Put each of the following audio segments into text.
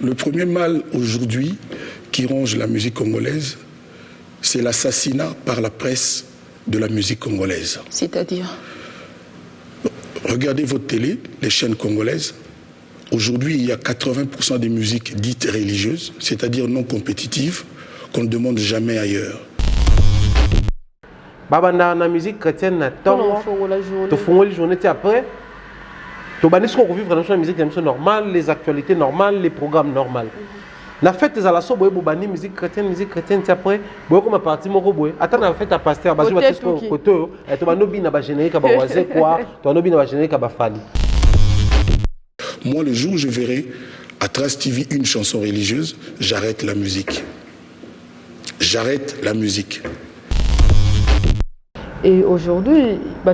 Le premier mal aujourd'hui qui ronge la musique congolaise, c'est l'assassinat par la presse de la musique congolaise. C'est-à-dire? Regardez votre télé, les chaînes congolaises. Aujourd'hui, il y a 80% des musiques dites religieuses, c'est-à-dire non compétitives, qu'on ne demande jamais ailleurs. Babanda na musique chrétienne na tongo to fongoli journée après to banis ko vivre dans la musique normale, les actualités normales, les programmes normaux. La fête des alasso boye bobani musique chrétienne après boye comme parti moko boye attends la fête à pasteur bazu ba tesko koto et to banobi na ba générique ba waze quoi to banobi na ba générique ba fali. Moi, le jour où je verrai à Trace TV une chanson religieuse, j'arrête la musique. J'arrête la musique. Et aujourd'hui, il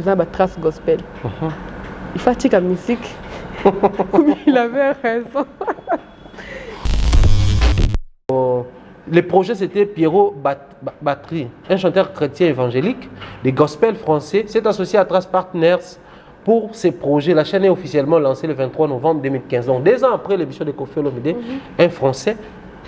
a Trace Gospel. Il fatigue la musique. Il avait raison. Le projet c'était Pierrot Batterie, un chanteur chrétien évangélique, des gospels français, s'est associé à Trace Partners pour ces projets. La chaîne est officiellement lancée le 23 novembre 2015. Donc 2 ans après l'émission de Koffi Olomide, un Français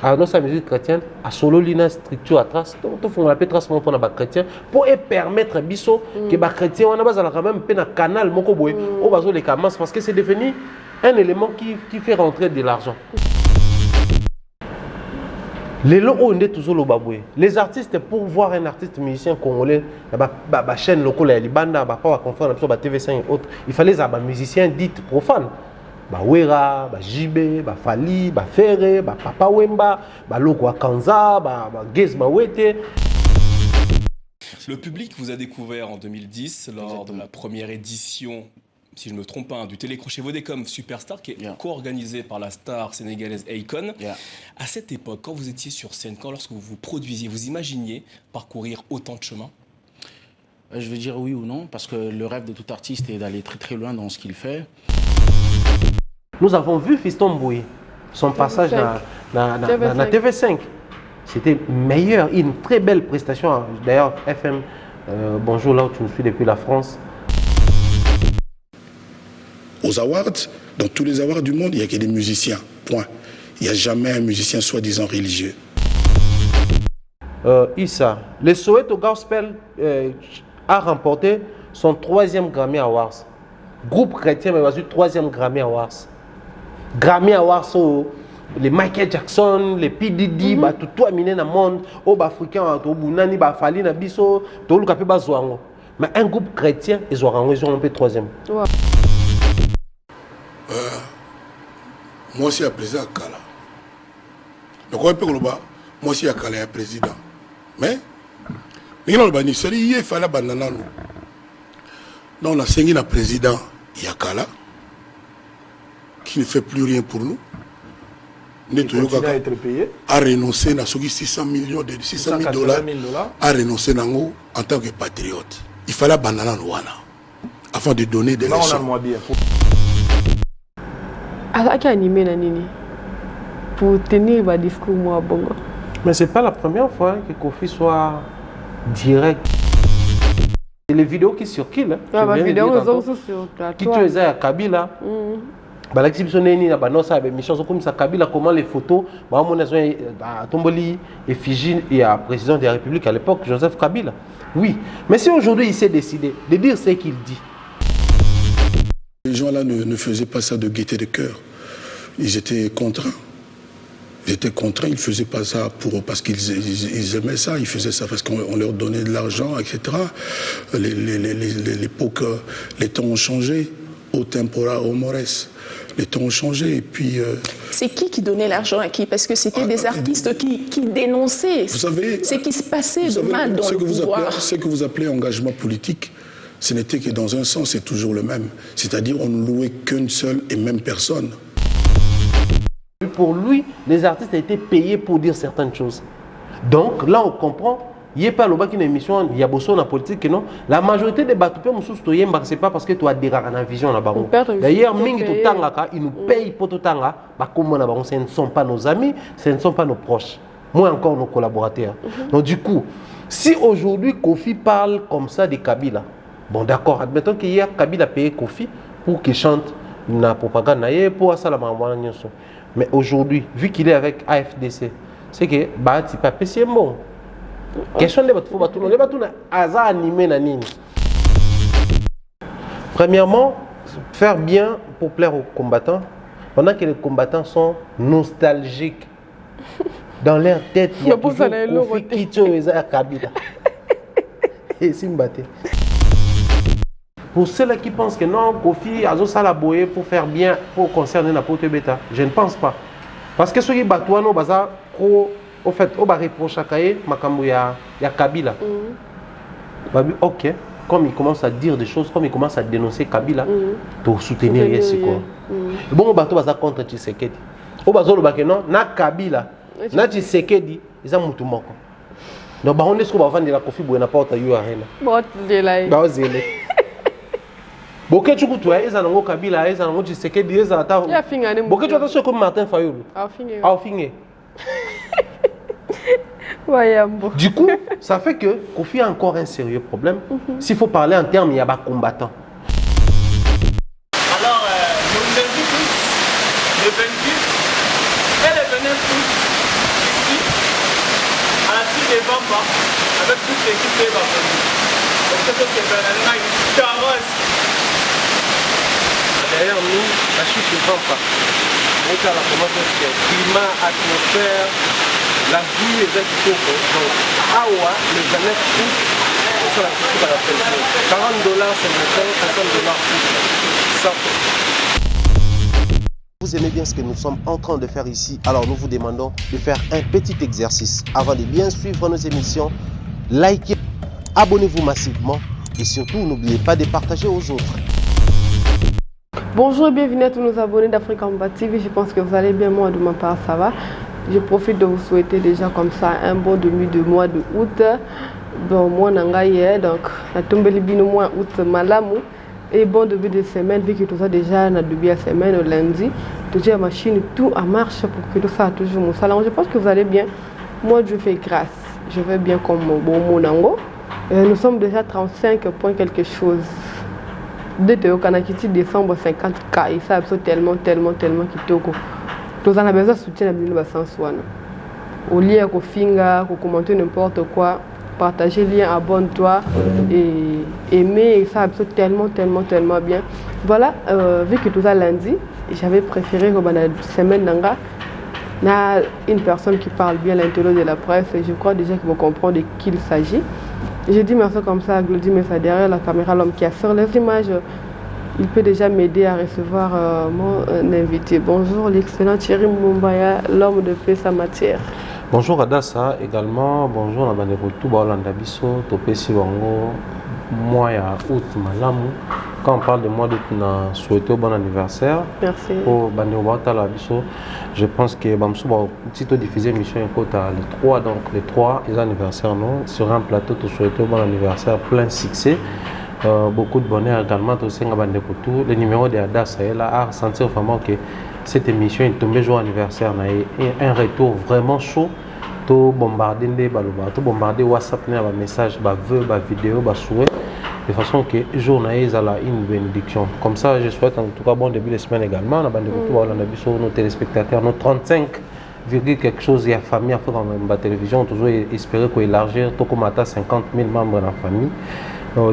a annoncé la musique chrétienne à solo lina structure à Trace. Donc on l'appelle Trace pour les chrétiens pour permettre à biso que les chrétiens on a quand même un canal moko boy au bazo les camas parce que c'est devenu un élément qui fait rentrer de l'argent. Les artistes, pour voir un artiste musicien congolais, la chaîne locale, TV5 et autres, il fallait des musiciens dits profanes. Wera, Jibé, Fali, Ferré, Papa Wemba, Loko Kanza, Gez Mawete. Le public vous a découvert en 2010 lors de la première édition, si je ne me trompe pas, du Télécrochet Vodacom Superstar qui est co-organisé par la star sénégalaise Akon. À cette époque, quand vous étiez sur scène, lorsque vous vous produisiez, vous imaginiez parcourir autant de chemins? Je veux dire oui ou non, parce que le rêve de tout artiste est d'aller très très loin dans ce qu'il fait. Nous avons vu Fiston Mboué, son passage dans TV5. C'était meilleur, une très belle prestation. D'ailleurs, FM, bonjour là où tu nous suis depuis la France. Aux awards, dans tous les awards du monde, il n'y a que des musiciens, point. Il n'y a jamais un musicien soi-disant religieux. Issa, le Soweto Gospel a remporté son 3e Grammy Awards. Groupe chrétien, mais il a eu 3e Grammy Awards. Grammy Awards, les Michael Jackson, les P. Diddy, tout amené dans le monde, aux Africains, aux Bounani, aux Fali, aux Bisso, tout le capé Bazouango. Mais un groupe chrétien, ils ont un peu 3e. Moi aussi, il y a président Kala. Donc, moi aussi, il y a Kala, il y a président. Mais, il fallait banana. Donc, on a 5 ans président, il y a Kala, qui ne fait plus rien pour nous. Il continue à être payé. A renoncé à 600 millions de 600 000 $, a renoncé en tant que patriote. Il fallait banana afin de donner des leçons. Qui a animé Nanini pour tenir un discours moi bongo. Mais c'est pas la première fois que Koffi soit direct. Les vidéos qui circulent, qui tu es à Kabila, l'exhibition est là, comme ça Kabila, comment les photos, à Tomboli, effigie et à président de la République à l'époque, Joseph Kabila. Oui, mais si aujourd'hui il s'est décidé de dire ce qu'il dit. Les gens là ne faisaient pas ça de gaieté de cœur. Ils étaient contraints. Ils étaient contraints, ils ne faisaient pas ça parce qu'ils aimaient ça, ils faisaient ça parce qu'on leur donnait de l'argent, etc. L'époque, les temps ont changé. Au tempora, au mores. Les temps ont changé et puis... C'est qui donnait l'argent à qui? Parce que c'était des artistes qui dénonçaient. Vous savez... Ce qui se passait de mal dans le pouvoir. Ce que vous appelez engagement politique, ce n'était que dans un sens, c'est toujours le même. C'est-à-dire on ne louait qu'une seule et même personne. Pour lui, les artistes ont été payés pour dire certaines choses. Donc là, on comprend. Il n'y a pas une émission, il y a beaucoup de politique, non? La majorité des bateaux, ce n'est pas parce que tu as des rares dans vision. D'ailleurs, ils nous payent pour tout le temps. Ce ne sont pas nos amis, ce ne sont pas nos proches. Moins encore nos collaborateurs. Donc du coup, si aujourd'hui Koffi parle comme ça de Kabila, bon d'accord, admettons qu'il y a Kabila payé Koffi pour qu'il chante na propagande pour ça la mais aujourd'hui vu qu'il est avec AFDC c'est que Bahati Papé c'est bon question de faut tout le monde hasard animé na nini. Premièrement, faire bien pour plaire aux combattants pendant que les combattants sont nostalgiques. Dans leur tête, il y a toujours Kofi Kitso et Kabila. Et Simbate. Pour ceux qui pensent que non, Kofi a salaboye pour faire bien, pour concerner la Pote Beta, je ne pense pas. Parce que ceux qui battent, au fait, on va reprocher à Kaye, Makambu, il y a Kabila. Ok, comme il commence à dire des choses, comme il commence à dénoncer Kabila, pour soutenir Yesiko. Bon, on va contre Tshisekedi. On va dire non, na Kabila, na Tshisekedi, ils ont mutu moko. Donc, on est ce qu'on va vendre la Kofi Bouena porte à Yuarena. Bon, zélé. Bon, zélé. Boké tu coutes, ils ont Kabila, ils ont Tshisekedi, ils ont ta. Boké tu as ce comme Martin Fayoulou. Au fingé. Du coup, ça fait que Kofi a encore un sérieux problème. S'il faut parler en termes, il y a des combattants. Alors, nous vous invitons tous le 28 et le 29 août ici à la suite des Bamba avec toute l'équipe des Bamba. Donc, c'est vraiment une carrosse. Derrière nous, la chute de Bamba. On est à la commande de climat, atmosphère. La vie est donc Awa, le 29 août, ça la petite à la pression. $40 c'est le temps, $60 ça. Vous aimez bien ce que nous sommes en train de faire ici, alors nous vous demandons de faire un petit exercice. Avant de bien suivre nos émissions, likez, abonnez-vous massivement et surtout n'oubliez pas de partager aux autres. Bonjour et bienvenue à tous nos abonnés d'Africa Mba TV. Je pense que vous allez bien, moi de ma part ça va. Je profite de vous souhaiter déjà comme ça un bon demi de mois de août. Bon, moi nangaye donc la tombe libino mois août malamu et bon début de semaine vu que tout ça déjà na début de semaine au lundi. Déjà machine tout en marche pour que tout ça toujours mon salon. Je pense que vous allez bien. Moi je fais grâce. Je vais bien comme bon monango. Nous sommes déjà 35 points quelque chose. De Théo Kanakiti décembre 50K et ça absolument tellement kitoko. Tous en a besoin de soutien à Bilou Bassansouane. Au lieu de finga, de commenter n'importe quoi, partager le lien, abonne-toi et aimer, et ça absolument tellement bien. Voilà, vu que tout ça lundi, j'avais préféré que la semaine d'Anga, il y a une personne qui parle bien l'intello de la presse et je crois déjà qu'ils vont comprendre de qui il s'agit. J'ai dit merci comme ça à Glody, mais ça derrière la caméra, l'homme qui a sur les images. Il peut déjà m'aider à recevoir mon invité. Bonjour l'excellent Thierry Mumbaya, l'homme de paix sa matière. Bonjour Adassa également, bonjour la bande de Baolanda Bisso, Topé Siwango, mois août Malamu. Quand on parle de mois d'août, on a souhaité un bon anniversaire. Merci. Pour Bande Baolanda Bisso, je pense que Bamsou va petit diffuser émission les 3, donc les 3 anniversaires non sur un plateau, tu souhaites un bon anniversaire plein succès. Beaucoup de bonheur également aussi le numéro de Adassa est là à ressentir vraiment que cette émission est tombée jour anniversaire et un retour vraiment chaud tout bombarder des baluba tout bombarder WhatsApp un message vœux vidéo souhait de façon que journaliste a une bénédiction comme ça. Je souhaite en tout cas bon début de semaine également la bande de sur nos téléspectateurs nos 35 quelque chose il y a famille à faire dans la télévision toujours espérer qu'on élargir tout comme à 50 000 membres dans la famille.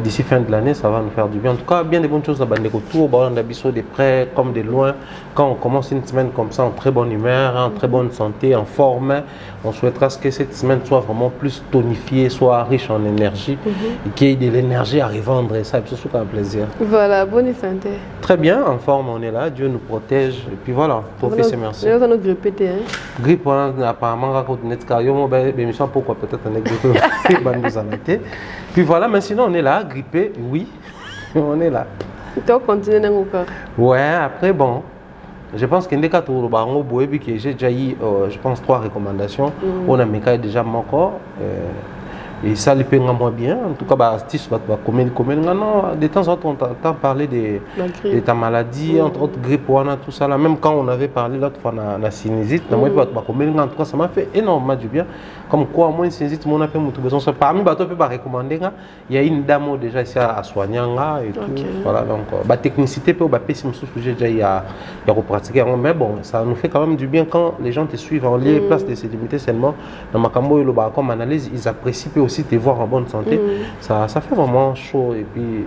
D'ici fin de l'année, ça va nous faire du bien. En tout cas, bien des bonnes choses à Bandeko Tour, on a biso de près comme de loin. Quand on commence une semaine comme ça, en très bonne humeur, en très bonne santé, en forme, on souhaitera que cette semaine soit vraiment plus tonifiée, soit riche en énergie, et qu'il y ait de l'énergie à revendre. Et ça, c'est surtout un plaisir. Voilà, bonne santé. Très bien, en forme, on est là. Dieu nous protège. Et puis voilà, professeur, merci. Nous avons grippé, hein. Grippe, apparemment, pourquoi peut-être on est grippé. Puis voilà, mais sinon on est là, grippé, oui, on est là. Tu vas continuer dans le corps. Ouais, après bon, je pense qu'il y a j'ai déjà eu, je pense, 3 recommandations. On a mis déjà mon corps. Et ça les paye moins bien. En tout cas, bah, de temps en temps, on entend parler de ta maladie, entre autres grippe, tout ça. Là. Même quand on avait parlé l'autre fois de la sinusite, en tout cas, ça m'a fait énormément du bien. Comme quoi, moi, une sinusite, mon appel, parmi les peut recommander, il y a une dame déjà ici à soigner. Et tout. Voilà, donc, la technicité peut être si sujet déjà il y a pratiqué. Mais bon, ça nous fait quand même du bien quand les gens te suivent en lieu place de se limiter seulement. Dans ma cambo, comme analyse, ils apprécient aussi te voir en bonne santé. Ça fait vraiment chaud et puis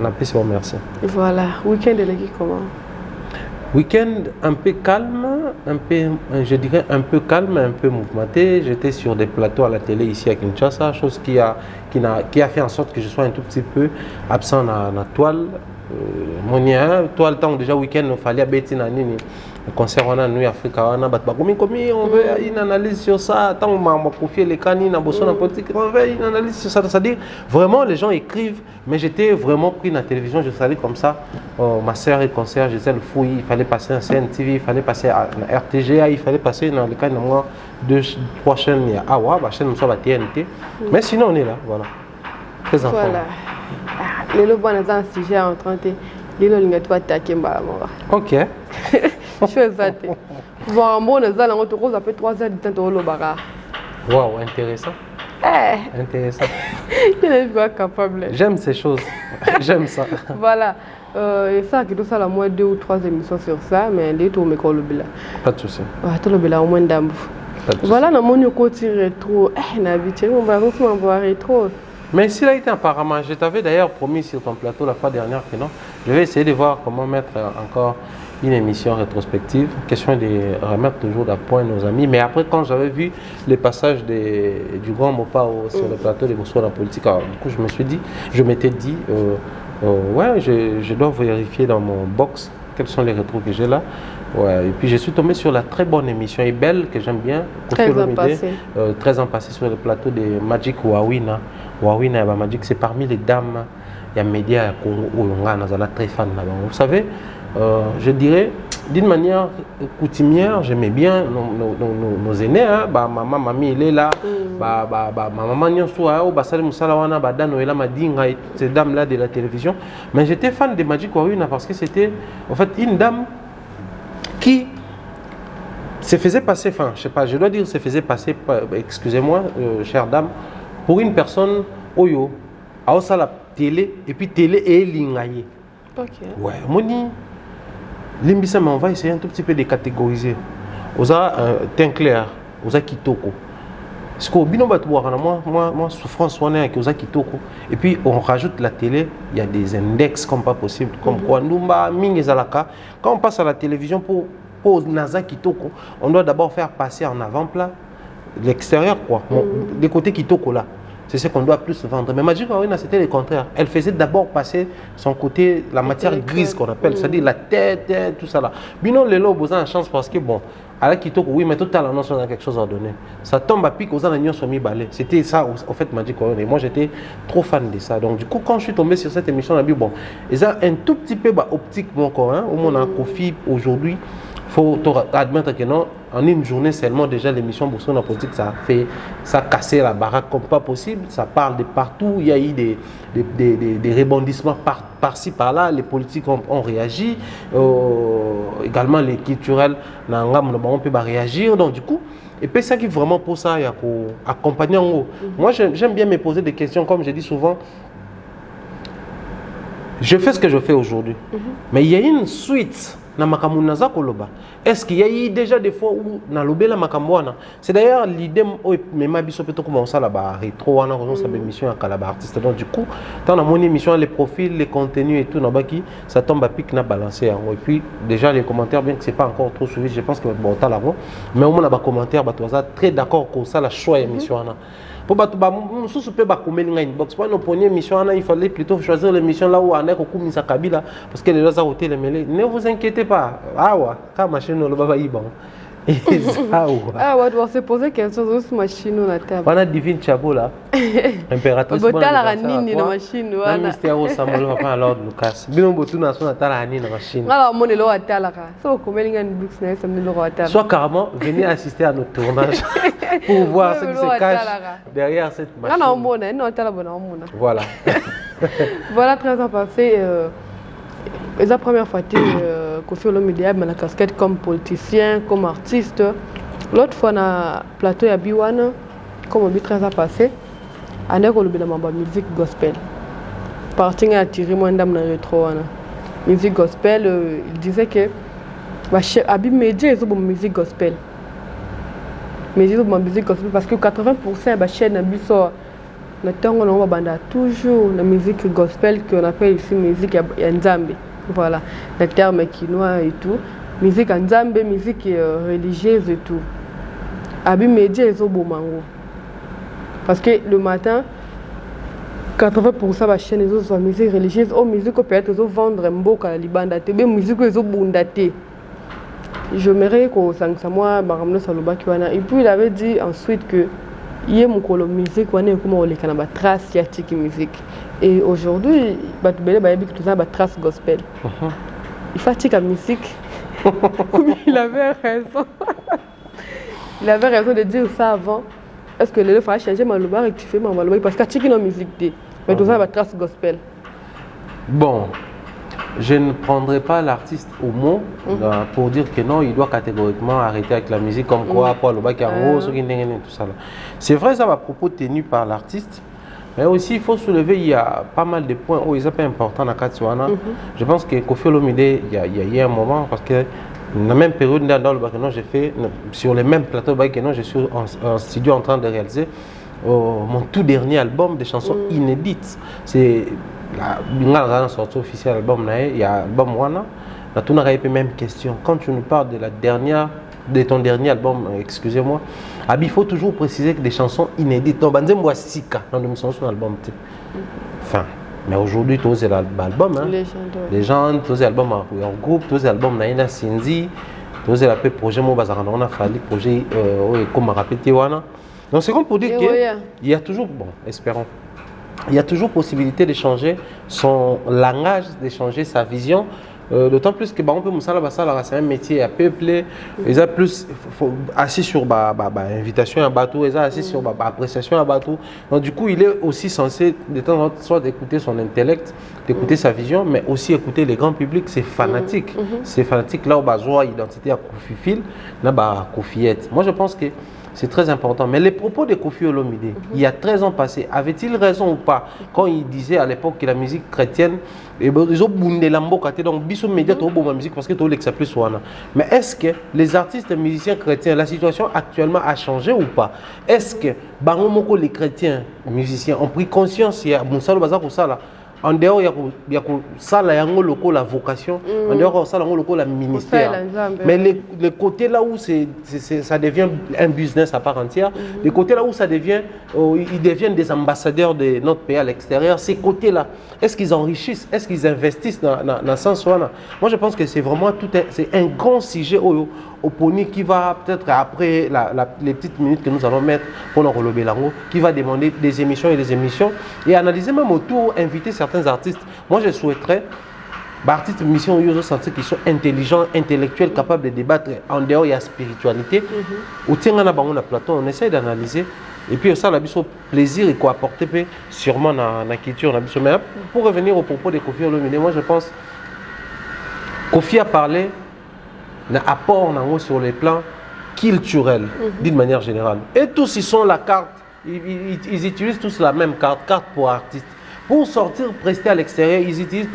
on apprécie, merci. Voilà, week-end de l'équipe comment? Week-end un peu calme, je dirais un peu calme, un peu mouvementé. J'étais sur des plateaux à la télé ici à Kinshasa, chose qui a fait en sorte que je sois un tout petit peu absent dans la toile. Toile, tant déjà week-end, il fallait bêter dans le concert on a nous Africa on veut une analyse sur ça, tant on m'a confié les canines en bossant en politique, on veut une analyse sur ça, c'est-à-dire vraiment les gens écrivent, mais j'étais vraiment pris dans la télévision, je savais comme ça, ma soeur et concert, j'étais le fouille, il fallait passer à CNTV, il fallait passer à RTGA, il fallait passer dans le cas de moi 2-3 chaînes, il y a Awa, la chaîne nous soit la TNT, mais sinon on est là, voilà, très en forme. Voilà, les lobes ont un sujet en 30 ans. Ok. Je suis zate. Bon, moi, nous allons retrouver après 3 heures de temps au Lobara. Waouh, intéressant. Intéressant. Il est pas capable. J'aime ces choses. J'aime ça. Voilà. Et ça, qui doit ça, la moins 2 ou 3 émissions sur ça, mais les tours, mais quoi le bilan. Pas de souci. Tout le bilan au moins d'ambou. Voilà, dans mon côté rétro. On va voir rétro. Mais s'il a été apparemment, je t'avais d'ailleurs promis sur ton plateau la fois dernière que non, je vais essayer de voir comment mettre encore une émission rétrospective, question de remettre toujours d'appoint nos amis. Mais après, quand j'avais vu les passages du grand Mopa sur le plateau de Boussoir en politique, alors, du coup, je m'étais dit, ouais, je dois vérifier dans mon box quels sont les rétros que j'ai là. Ouais, et puis je suis tombé sur la très bonne émission et belle que j'aime bien, très en passé sur le plateau de Magic Wawina. Wawina et Magic, c'est parmi les dames, il y a médias où on est très fan là-bas. Vous savez, je dirais d'une manière coutumière, j'aimais bien nos aînés, hein. Maman, mamie, il est là, ma maman n'y soit au Bassal Moussalawana, Badanoela Madinga et toutes ces dames-là de la télévision. Mais j'étais fan de Magic Wawina parce que c'était en fait une dame qui se faisait passer, enfin, je sais pas, je dois dire, se faisait passer, excusez-moi, chère dame, pour une personne oyo, à la télé, et puis télé et lingaye. Ok. Ouais, moni, l'imbissa, mais on va essayer un tout petit peu de catégoriser. Osa teint clair, osa kitoko. Parce qu'au bino moi souffrance on est avec osa kitoko. Et puis on rajoute la télé, il y a des index comme pas possible, comme quoi Ndumba, Mingezalaka. Quand on passe à la télévision pour Naza Kitoko, on doit d'abord faire passer en avant-plat l'extérieur, quoi. Les côtés Kitoko là. C'est ce qu'on doit plus vendre. Mais Magic Wawina, c'était le contraire. Elle faisait d'abord passer son côté, la matière grise qu'on appelle, c'est-à-dire la tête, tout ça là. Binon, les lots, vous avez une chance parce que bon, à la Kitoko, oui, mais tout à l'heure, on a quelque chose à donner. Ça tombe à pic, aux anciens sont mis balais. C'était ça, en fait, Magic Wawina. Et moi, j'étais trop fan de ça. Donc, du coup, quand je suis tombé sur cette émission, on a dit, bon, ils ont un tout petit peu optique, mon corps, hein, où on a un Kofi aujourd'hui. Il faut admettre que non, en une journée seulement, déjà l'émission Bousson en politique, ça a cassé la baraque comme pas possible. Ça parle de partout. Il y a eu des rebondissements par-ci, par-là. Les politiques ont réagi. Également, les culturels, on peut réagir. Donc, du coup, et puis ça qui vraiment pour ça, il y a accompagner en haut. Moi, j'aime bien me poser des questions, comme je dis souvent. Je fais ce que je fais aujourd'hui. Mais il y a une suite. Est-ce qu'il y a eu déjà des fois où dans l'obéla makamboana? C'est d'ailleurs l'idée où même abisso peut commencer à la barre rétro, on a une émission à Calabar artiste. Donc du coup, dans la mon émission, les profils, les contenus et tout, ça tombe à pic n'a balancé. Et puis déjà les commentaires, bien que c'est pas encore trop suivi, je pense que bon t'as là, mais au moins les commentaires, très d'accord pour ça la choix émission. Pour inbox, pour nos premières missions, il fallait plutôt choisir l'émission là où on a Koumisa Kabila parce que les gens ont été les mêlés. Ne vous inquiétez pas. Ah ouais, quand machine le baba y bon. Ah ouais, doit se poser quelque chose sur machine la table. On a divine Chabo là. Impératrice. Bota la ranini na machine voilà. Mystère au Samuel va pas Lord Lucas. Bino botu na sona tala ranini na machine. Alors mon lo atala ka. So ko melinga ni books na ça me lo atala. Soit carrément venez assister à notre tournage. pour voir ce qui se cache derrière cette machine. Voilà. Voilà, 13 ans passés. C'est la première fois que Koffi Olomide a la casquette comme politicien, comme artiste. L'autre fois, na plateau à Biwana, comme on dit 13 ans passés, on a eu la musique gospel. Parti à tirer moins d'âme dans le rétro. Musique gospel, il disait que Abi Média est une musique gospel. Mais ils ont une musique gospel parce que 80% de la chaîne on a toujours la musique gospel qu'on appelle ici musique Nzambe. Voilà, le terme quinois et tout. Musique Nzambe, musique religieuse et tout. Abi Média est au mango. Parce que le matin, 80% de la chaîne est une musique religieuse, ou musique peut-être vendre un beau à la Libanda, mais musique est bondate. Je m'aimerais que ça moi, et puis il avait dit ensuite que il y a une musique, on a trace sciatique musique. Et aujourd'hui, il y a une trace gospel. Il fatigue la musique. Il avait raison. Il avait raison de dire ça avant. Est-ce que les fois changer ma loba rectifier ma loba parce que tu as une musique mais tout ça va trace gospel. Bon, je ne prendrai pas l'artiste au mot pour dire que non, il doit catégoriquement arrêter avec la musique comme quoi pour loba qui en rose tout ça là. C'est vrai ça va propos tenu par l'artiste. Mais aussi, il faut soulever, il y a pas mal de points où ils sont pas importants dans Katswana. Je pense que Koffi Olomide, il y a un moment, parce que dans la même période, dans le Bakeno, j'ai fait, sur les mêmes plateaux Bakeno, je suis en studio en train de réaliser mon tout dernier album de chansons inédites. C'est la sortie officielle album, il y a l'album Wana. On a tout même question. Quand tu nous parles de ton dernier album, excusez-moi, il faut toujours préciser que des chansons inédites. Donc, dans l'album. Enfin, mais aujourd'hui, tous les albums, les gens, tous les albums en groupe, tous les albums, Naina Sinzi, tous les projets, on a fait des projets comme répété. Donc, c'est comme pour dire qu'il y a toujours, bon, espérons, il y a toujours possibilité d'échanger son langage, d'échanger sa vision. D'autant plus que on peut c'est un métier à peupler. Ils ont plus assis sur invitation à bateau, ils ont assis sur appréciation à bateau. Donc du coup, il est aussi censé de temps en temps soit d'écouter son intellect, d'écouter sa vision, mais aussi écouter les grands publics. C'est fanatique. C'est fanatique là où besoin identité à Koffi Fil, là Koffiette. Moi je pense que c'est très important. Mais les propos de Koffi Olomide, il y a 13 ans passés, avait-il raison ou pas quand il disait à l'époque que la musique chrétienne, ils ont bundé l'ambokaté, donc bisous médias tout bon musique parce que tout l'ex plus soana. Mais est-ce que les artistes et musiciens chrétiens, la situation actuellement a changé ou pas? Est-ce que les chrétiens musiciens ont pris conscience il y a Moussalo Bazar pour ça là? En dehors, il y a ça, la vocation. En dehors, ça, la ministère. Mais le côté là où ça devient un business à part entière, le côté là où ça devient, ils deviennent des ambassadeurs de notre pays à l'extérieur, ces côtés-là, est-ce qu'ils enrichissent, est-ce qu'ils investissent dans ce sens-là? Moi, je pense que c'est vraiment c'est un grand sujet au pony qui va peut-être après les petites minutes que nous allons mettre pour le relever là-haut, qui va demander des émissions et des émissions et analyser même autour, inviter certains artistes. Moi, je souhaiterais, artistes mission qui sont intelligents, intellectuels, capables de débattre. En dehors, il y a spiritualité. Au Platon, on essaie d'analyser. Et puis ça, on a besoin plaisir et quoi apporter sûrement dans la culture. Mais pour revenir au propos de Koffi Olomide, moi je pense Koffi a parlé d'un apport sur les plans culturels, d'une manière générale. Et tous, ils sont la carte, ils utilisent tous la même carte pour artistes. Pour sortir, prester à l'extérieur, ils utilisent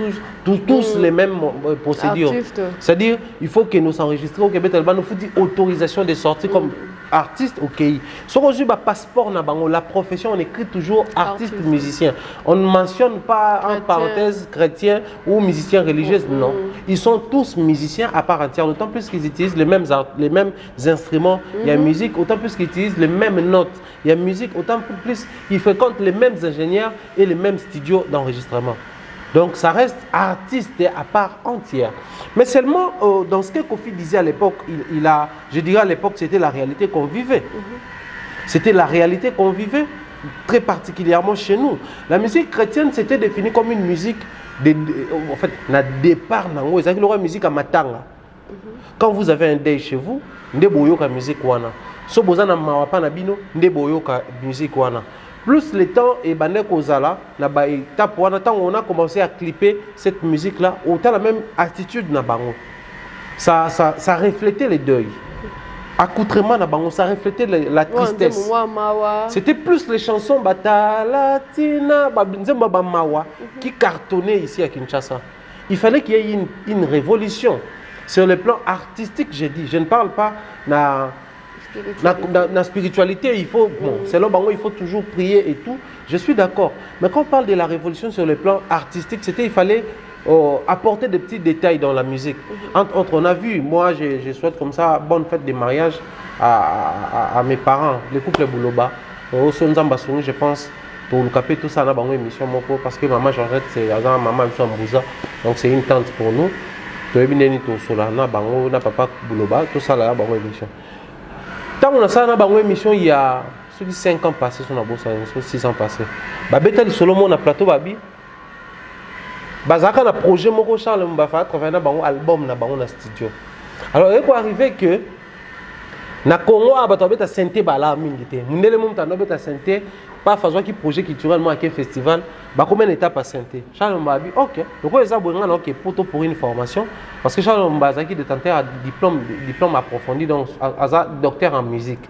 tous les mêmes procédures. C'est-à-dire, il faut que nous enregistrions au Québec, il faut dire autorisation de sortir comme artiste au pays. Si on a un passeport, la profession, on écrit toujours artiste musicien. On ne mentionne pas en parenthèse chrétien ou musicien religieux, non. Ils sont tous musiciens à part entière, d'autant plus qu'ils utilisent les mêmes instruments. Il y a musique, autant plus qu'ils utilisent les mêmes notes. Il y a musique, autant plus qu'ils fréquentent les mêmes ingénieurs et les mêmes studios d'enregistrement. Donc ça reste artiste à part entière. Mais seulement dans ce que Koffi disait à l'époque, je dirais à l'époque c'était la réalité qu'on vivait. C'était la réalité qu'on vivait, très particulièrement chez nous. La musique chrétienne c'était défini comme une musique, en fait, na départ, c'est une musique à matanga. Quand vous avez un deuil chez vous, vous avez une musique wana. so boza na mawa pa na bino nde boyoka musique wana. Plus le temps et bande kozala na ba étape wana tant on a commencé à clipper cette musique là, autant la même attitude na bango. Ça reflétait les deuils. Accoutrement na bango, ça reflétait la tristesse. C'était plus les chansons Batalatina, Babinzemba Bamawa qui cartonnaient ici à Kinshasa. Il fallait qu'il y ait une révolution sur le plan artistique, j'ai dit. Je ne parle pas na spiritualité, il faut, bon, selon Bango, il faut toujours prier et tout. Je suis d'accord. Mais quand on parle de la révolution sur le plan artistique, il fallait apporter des petits détails dans la musique. Entre autres, on a vu, moi je souhaite comme ça, bonne fête de mariage à mes parents, le couple Bouloba. Je pense, pour le capter tout ça, on a une émission parce que maman Georgette, c'est maman Mbouza, donc c'est une tante pour nous. On a papa Bouloba, tout ça là, une émission. Tant on a ça, on a une émission il y a 5 ans passés, 6 ans passés. Babeta Solomon a plateau Babi. Bazaka na projet moko Charles Mbafa travailler na bango album na bango na studio. Alors il est arrivé que na Congo abato beta synthé bala mingi te. Mundele mo mtando beta synthé pas faisant qui projet culturellement à quel festival ba combien d'étapes à synthé. Charles Mbabi OK. Donc ça boinga OK pour une formation parce que Charles Mbazaki détenteur à diplôme approfondi donc à docteur en musique.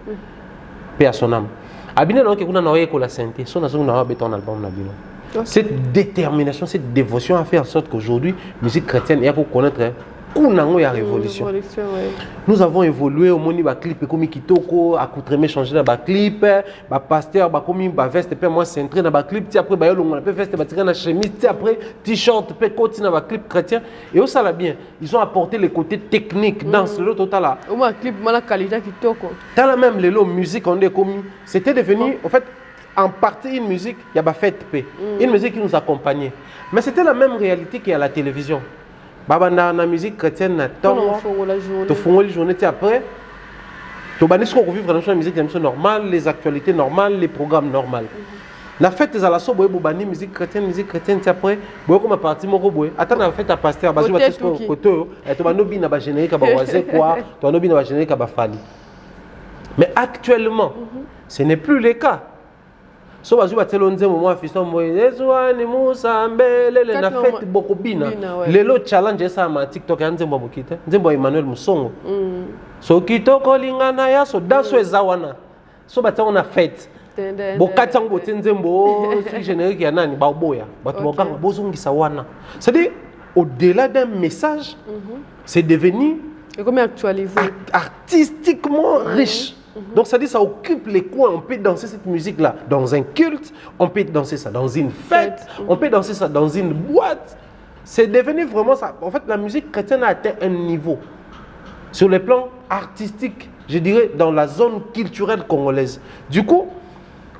Paix à son âme. Abine donc kuna na oye ko la synthé. So na zo na beta un album na bino. Cette détermination, cette dévotion a fait en sorte qu'aujourd'hui, la musique chrétienne, il y a pour connaître la révolution. Nous avons évolué au monde des clips comme Kitoko, accoutrement changé dans les clips, les pasteurs, comme veste, moi centré dans les clips, après, on peut veste, dans la chemise, après, t-shirt, peut continuer dans les clips chrétiens. Et ça, là bien, ils ont apporté le côté technique dans le total là. Au moins, clip, la qualité Kitoko. Dans la même musique, on est commis. C'était devenu, en fait, en partie une musique, il y a la fête paix. Une musique qui nous accompagnait. Mais c'était la même réalité qu'il y a à la télévision. Baba na musique chrétienne na temps. Tu fais la journée après. Tu vas vivre dans la musique normale, les actualités normales, les programmes normaux. La fête à la sobo bobani musique chrétienne après. Boy comme partie mon robot. Attends la fête à pasteur bazu ba tesko koto. Tu vas no bina ba générique ba waze quoi. Tu vas no bina ba générique ba fali. Mais actuellement, ce n'est plus le cas. So bazu batelo nzembo mwa fiston moyezu ni Musa mbele na fête bokobina lelo challenge ça ma TikTok ya nzembo bokita nzembo Emmanuel Musongo so kitoko lingana ya so daso ezawana so batelo na fête bokata ngo nzembo sur générique ya nani ba boya batu bokanga bozongisa wana c'est-à-dire au-delà d'un message c'est devenu comme actualisé artistiquement riche. Donc ça dit ça occupe les coins, on peut danser cette musique là dans un culte, on peut danser ça dans une fête, on peut danser ça dans une boîte. C'est devenu vraiment ça. En fait la musique chrétienne a atteint un niveau sur le plan artistique, je dirais dans la zone culturelle congolaise. Du coup,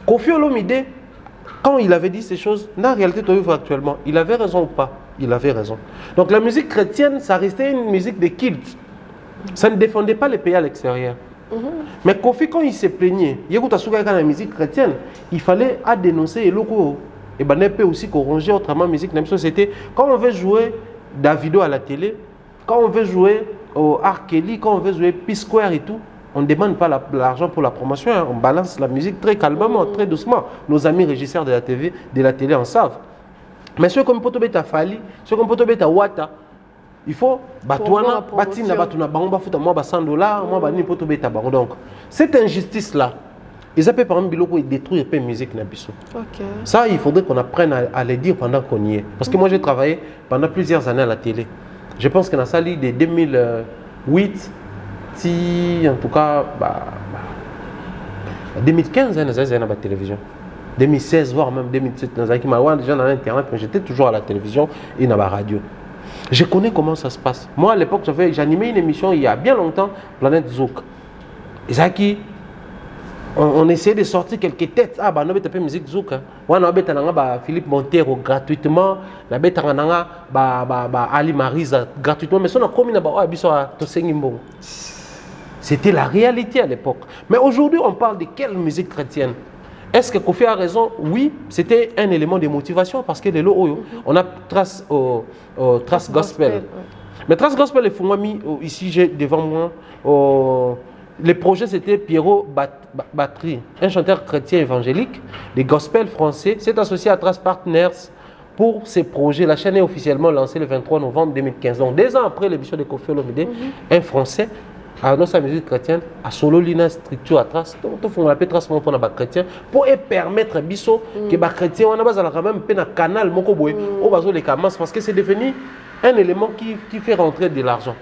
Koffi Olomide, quand il avait dit ces choses, dans la réalité actuellement, il avait raison ou pas? Il avait raison. Donc la musique chrétienne, ça restait une musique de culte. Ça ne défendait pas les pays à l'extérieur. Mais Koffi, quand il se plaignait, il y a la musique chrétienne, il fallait dénoncer les locaux. Et ben, on peut aussi corriger autrement la musique. C'était quand on veut jouer Davido à la télé, quand on veut jouer au R. Kelly, quand on veut jouer P-Square et tout, on ne demande pas l'argent pour la promotion, hein. On balance la musique très calmement, très doucement. Nos amis régisseurs de la télé en savent. Mais ceux comme Potobeta Fali, ceux comme Potobeta Wata, il faut batouana batina batuna bango bafuta moi ba $100 moi ba ni poto beta bango. Donc cette injustice là ils appellent par exemple biloko détruire la musique na biso. Ça il faudrait qu'on apprenne à le dire pendant qu'on y est parce que moi j'ai travaillé pendant plusieurs années à la télé. Je pense que dans ça de 2008 si en tout cas 2015 hein, à la télévision. 2016 voire même 2017 dans qui m'a déjà dans internet mais j'étais toujours à la télévision et dans la radio. Je connais comment ça se passe. Moi, à l'époque, j'animais une émission il y a bien longtemps, Planète Zouk. Et on essayait de sortir quelques têtes. Ah, bah, on a fait musique Zouk. On a fait Philippe Montero gratuitement. On a fait Ali Marisa gratuitement. Mais on a commis c'était la réalité à l'époque. Mais aujourd'hui, on parle de quelle musique chrétienne? Est-ce que Koffi a raison? Oui, c'était un élément de motivation parce que les lots, on a trace gospel. Mais trace gospel, il faut moi ici j'ai devant moi les projets c'était Pierrot Batterie, un chanteur chrétien évangélique, des gospels français, s'est associé à Trace Partners pour ces projets. La chaîne est officiellement lancée le 23 novembre 2015. Donc 2 ans après l'émission de Kofi Olomide, un Français dans sa musique chrétienne a solo lina structure à Trace. Donc il faut appeler Trace pour les chrétiens pour permettre biso que les chrétiens on a quand même un canal moko boy au bazo les camas parce que c'est devenu un élément qui fait rentrer de l'argent.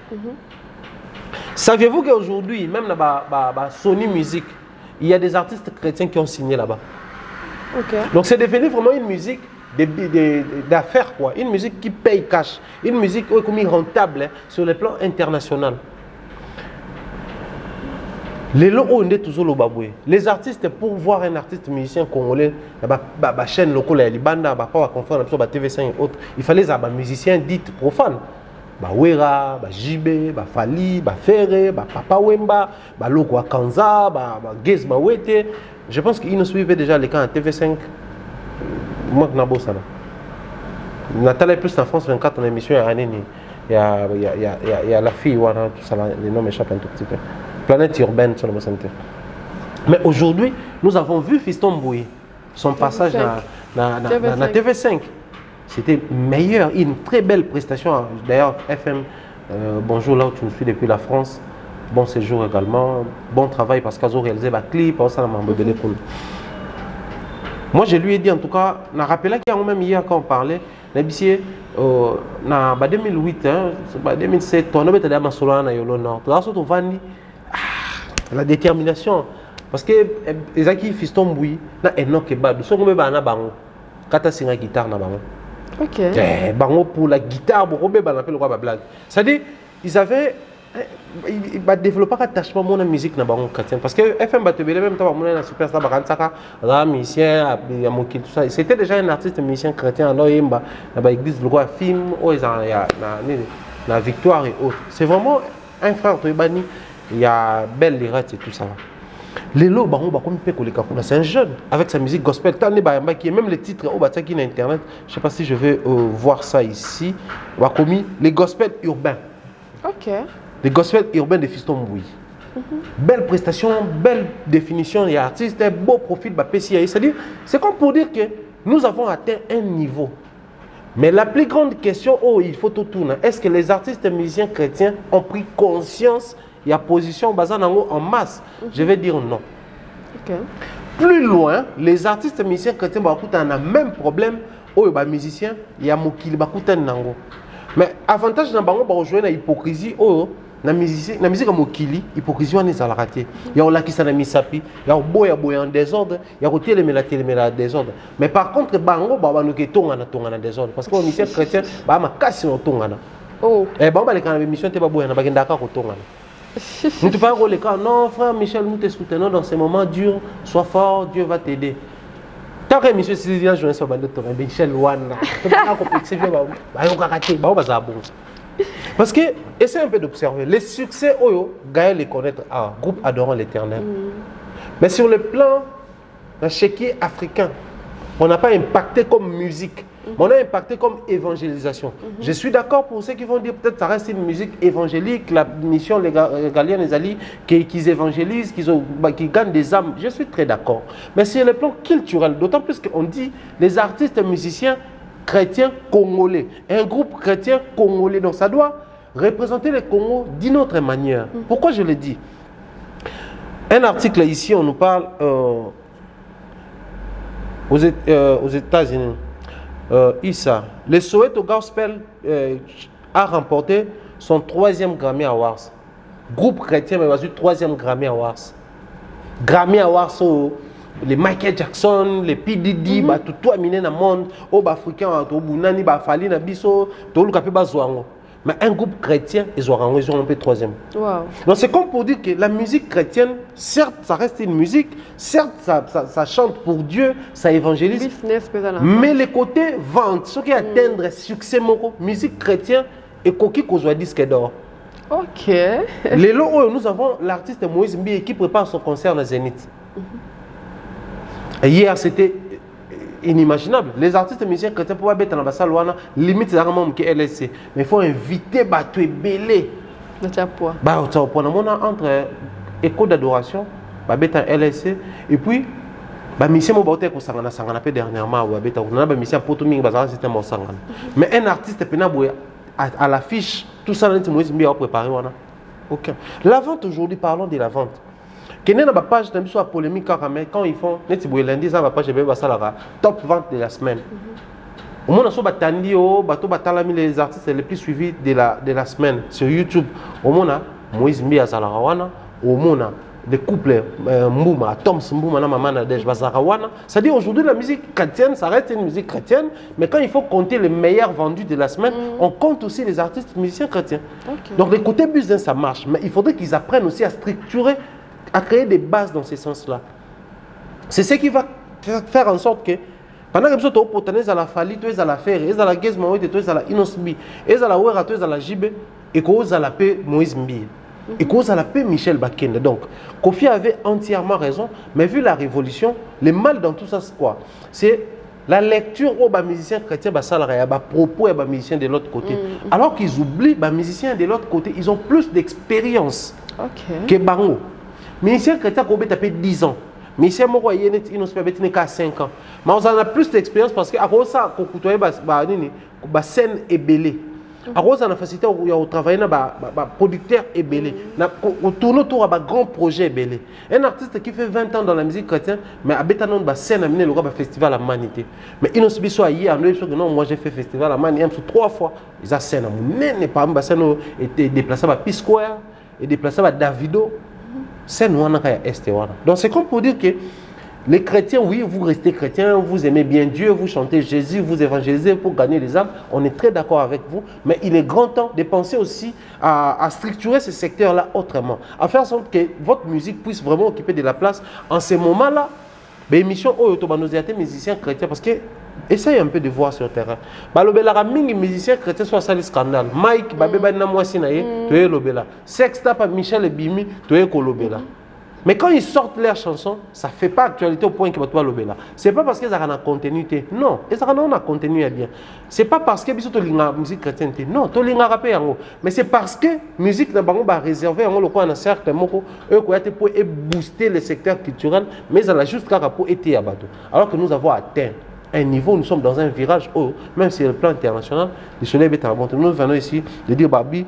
Saviez-vous qu'aujourd'hui, même dans Sony Music, il y a des artistes chrétiens qui ont signé là-bas. Donc c'est devenu vraiment une musique d'affaires, quoi. Une musique qui paye cash, une musique comme rentable sur le plan international. Les lots toujours le baboué. Les artistes, pour voir un artiste musicien congolais, la chaîne locale, les bandes, pas confondre avec TV5 et autres, il fallait des musiciens dits profanes. Wera, JB, Fali, Ferré, Papa Wemba, Loko Kanza, Gez Mawete. Je pense qu'ils nous suivaient déjà les camps à TV5. Moi, je n'ai pas Nathalie plus en France 24 en émission il y a la fille, tout ça, les noms m'échappent un tout petit peu. Planète urbaine sur le santé. Mais aujourd'hui, nous avons vu Fiston Mbouy, son passage dans TV5. C'était meilleur, une très belle prestation. D'ailleurs, FM, bonjour là où tu nous suis depuis la France. Bon séjour également. Bon travail parce qu'ils ont réalisé un clip. Moi, je lui ai dit en tout cas, je me rappelle qu'il y a même hier quand on parlait, en 2008, 2007, on a été à Masolana et au Nord. La détermination. Parce que les acquis Fiston Mbouy, na enoke kebab. Ils sont comme bana bango. Kata singa guitare na bango. Ok. Bango pour la guitare, pour Robé, on appelle le roi blague. C'est-à-dire, ils avaient développé un attachement à la musique dans bango chrétien. Parce que FM Batebele, même temps, on a un superstar, un musicien, tout ça. C'était déjà un artiste musicien chrétien. Dans l'église, le roi film, la victoire et autres. C'est vraiment un frère de Bani. Il y a Belle Lirette et tout ça. Les lots, c'est un jeune avec sa musique gospel. Qui est même les titres au Bataki sur Internet. Je ne sais pas si je vais voir ça ici. Les gospels urbains. Ok. Les gospels urbains de Fiston Mbouy. Belle prestation, belle définition des artistes, un beau profil. C'est comme pour dire que nous avons atteint un niveau. Mais la plus grande question, il faut tout tourner. Est-ce que les artistes musiciens chrétiens ont pris conscience? Il y a position en masse. Je vais dire non. Okay. Plus loin, les artistes musiciens chrétiens ont un même problème. Les musiciens, il y a Mokili Nango. Mais avantage dans le jouer la hypocrisie, la musique à Mokili, hypocrisie on est à la raté. Il y a qui s'en a mis sapi, il y a boya en désordre, il y a téléméla désordre. Mais par contre, bango nous qui tongana en désordre parce que les musiciens chrétiens ma casse no tongana. Oh. Et les émission te ba boya na bagenda ka ko tongana. Nous ne pas le cas. Non, frère Michel, nous te soutenons dans ces moments durs. Sois fort, Dieu va t'aider. Tant que Michel Sylvia joue sur Michel Wana, parce que, essayez un peu d'observer. Les succès, Gaël les connaître. Groupe adorant l'Éternel. Mais sur le plan d'un chéquier africain, on n'a pas impacté comme musique. On a impacté comme évangélisation. Je suis d'accord pour ceux qui vont dire peut-être que ça reste une musique évangélique, la mission Galiens les alliés, qu'ils évangélisent, qu'ils gagnent des âmes. Je suis très d'accord. Mais sur le plan culturel, d'autant plus qu'on dit les artistes musiciens chrétiens congolais, un groupe chrétien congolais. Donc ça doit représenter le Congo d'une autre manière. Pourquoi je le dis? Un article ici, on nous parle aux États-Unis. Issa, le Soweto Gospel a remporté son 3e Grammy Awards. Groupe chrétien, mais vas-y, 3e Grammy Awards. Grammy Awards, les Michael Jackson, les P. Diddy, tout aminé dans le monde, aux Africains, aux Bounani, aux Fali, aux Bisso, tout le capé Bazouango. Mais un groupe chrétien, ils ont un peu 3e. Wow. Donc c'est comme pour dire que la musique chrétienne, certes, ça reste une musique, certes, ça chante pour Dieu, ça évangélise. Business, mais les côtés vente, ce qui atteindre succès, musique chrétienne, et coquille qu'on soit disque d'or. Ok. Les lots, nous avons l'artiste Moïse Mbi qui prépare son concert dans Zénith. Et hier, c'était inimaginable. Les artistes musiciens chrétiens pour être dans la salle, limite c'est vraiment que LSC. Mais il faut inviter Batou et Belé. Entre écho d'adoration, babeta LSC, et puis ba mission mo baote ko sangana sangana pe dernièrement ba beta on a ba mission poto mingi bazala système au sangana. Mais un artiste pena boye à l'affiche tout ça net Moïse Mbi a préparé wana. Aucun. La vente aujourd'hui, parlons de la vente. Qu'il y a une page de la polémique quand ils font net boye lundi ça va page de la top vente de la semaine. Au moins, on a les artistes les plus suivis de la semaine sur YouTube. Au moins, Moïse Mbi a Zalarawana. Au moins, des couples Mbouma, Toms Mbouma, Maman Nadej Bazarawana. C'est-à-dire aujourd'hui, la musique chrétienne, ça reste une musique chrétienne. Mais quand il faut compter les meilleurs vendus de la semaine, on compte aussi les artistes musiciens chrétiens. Okay. Donc, le côté business, ça marche. Mais il faudrait qu'ils apprennent aussi à structurer, à créer des bases dans ces sens-là. C'est ce qui va faire en sorte que pendant que tu as opportunité à la Fali, tu es à la Fer, tu es à la Gizmo, tu es à la Inosbi, tu es à la Ouera, tu es à la Jibe, et tu es à la paix Moïse Mbi. Et tu es à la paix Michel Bakende. Donc, Kofi avait entièrement raison, mais vu la révolution, le mal dans tout ça, c'est quoi? C'est la lecture aux musiciens chrétiens, les propos des musiciens de l'autre côté. Alors qu'ils oublient, les musiciens de l'autre côté, ils ont plus d'expérience que Bango. Les musiciens chrétiens, ils ont tapé 10 ans. Mais si on a 5 ans, mais on a plus d'expérience parce que à cause ça, la scène est belle. À cause de la facilité au travail, le producteur est belle. On tourne autour d'un grand projet belle. Un artiste qui fait 20 ans dans la musique chrétienne, mais à Bétanon, la scène a mené le festival à Manité. Mais il ne se dit pas hier, non, moi j'ai fait festival à Manité 3 fois. Ils ont scène à Manité, par exemple, la scène était déplacée à P-Square et déplacée à Davido. Donc c'est comme pour dire que les chrétiens, oui, vous restez chrétiens, vous aimez bien Dieu, vous chantez Jésus, vous évangélisez pour gagner les âmes, on est très d'accord avec vous, mais il est grand temps de penser aussi à structurer ce secteur-là autrement, à faire en sorte que votre musique puisse vraiment occuper de la place en ces moments-là. L'émission Oyotobanosiate musiciens chrétiens, parce que essaye un peu de voir sur le terrain. Balobela mingi musiciens chrétiens soit sali scandale. Mike babeba na mwasi na ye, toye lobela. Sexta pa Michel Bimi, toye kolobela. Mais quand ils sortent leurs chansons, ça ne fait pas actualité au point qu'ils vont lobela. Ce n'est pas parce qu'ils ont un contenu. Non, ils ont un contenu bien. Ce n'est pas parce qu'ils ont la musique chrétienne. Non, ils ont rappé. Mais c'est parce que la musique n'est réservée à un certain moment pour booster le secteur culturel, mais elle a juste pour être abattu. Alors que nous avons atteint un niveau, nous sommes dans un virage haut, même sur le plan international, le soleil est en monte. Nous venons ici de dire, Babi,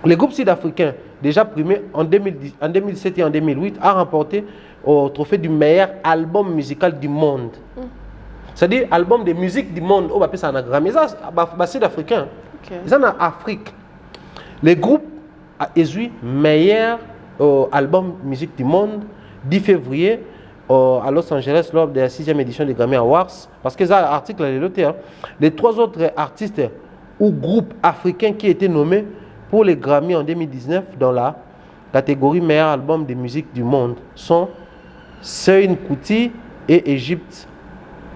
les groupes sud-africains, déjà primés en 2007 et en 2008, a remporté au trophée du meilleur album musical du monde. C'est-à-dire album de musique du monde. On va appeler ça un Grammy. C'est sud-africain. Ils sont en Afrique. Les groupes a ésu meilleur album musique du monde 10 février à Los Angeles lors de la 6e édition des Grammy Awards. Parce que ça, l'article est noté. Les 3 autres artistes ou groupes africains qui étaient nommés pour les Grammy en 2019 dans la catégorie meilleur album de musique du monde sont Seun Kuti et Égypte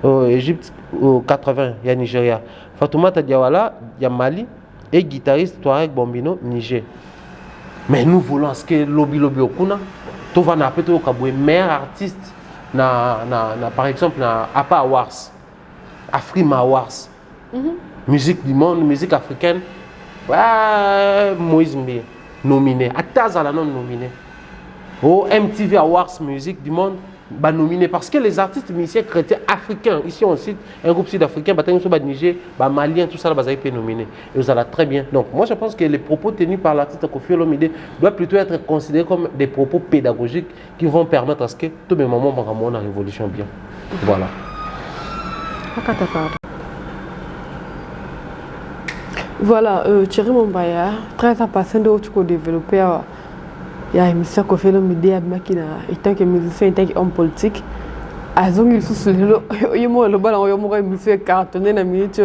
80, il y a Nigeria. Fatoumata Diawala, il y a Mali et guitariste Touareg Bombino, Niger. Mais nous voulons ce que Lobby Okuna, tout va n'appeler au Kaboué meilleur artiste par exemple na APA Awards, Afrima Awards, musique du monde, musique africaine. Ouais, Moïse Mbi nominé, Atazala non nominé. Au MTV Awards musique du monde, nominé parce que les artistes musiciens chrétiens africains, ici on cite un groupe sud-africain, Niger, malien, tout ça, ils été nominé. Et vous allez très bien. Donc moi je pense que les propos tenus par l'artiste Koffi Olomide doivent plutôt être considérés comme des propos pédagogiques qui vont permettre à ce que tous les moments vont la révolution bien. Voilà. Voilà, Thierry Mombaya, très impatient de développer la émission Koffi Olomide en tant que musicien, en tant qu'homme politique. Azongi susulu yomo le bala yomo émission cartonné na minute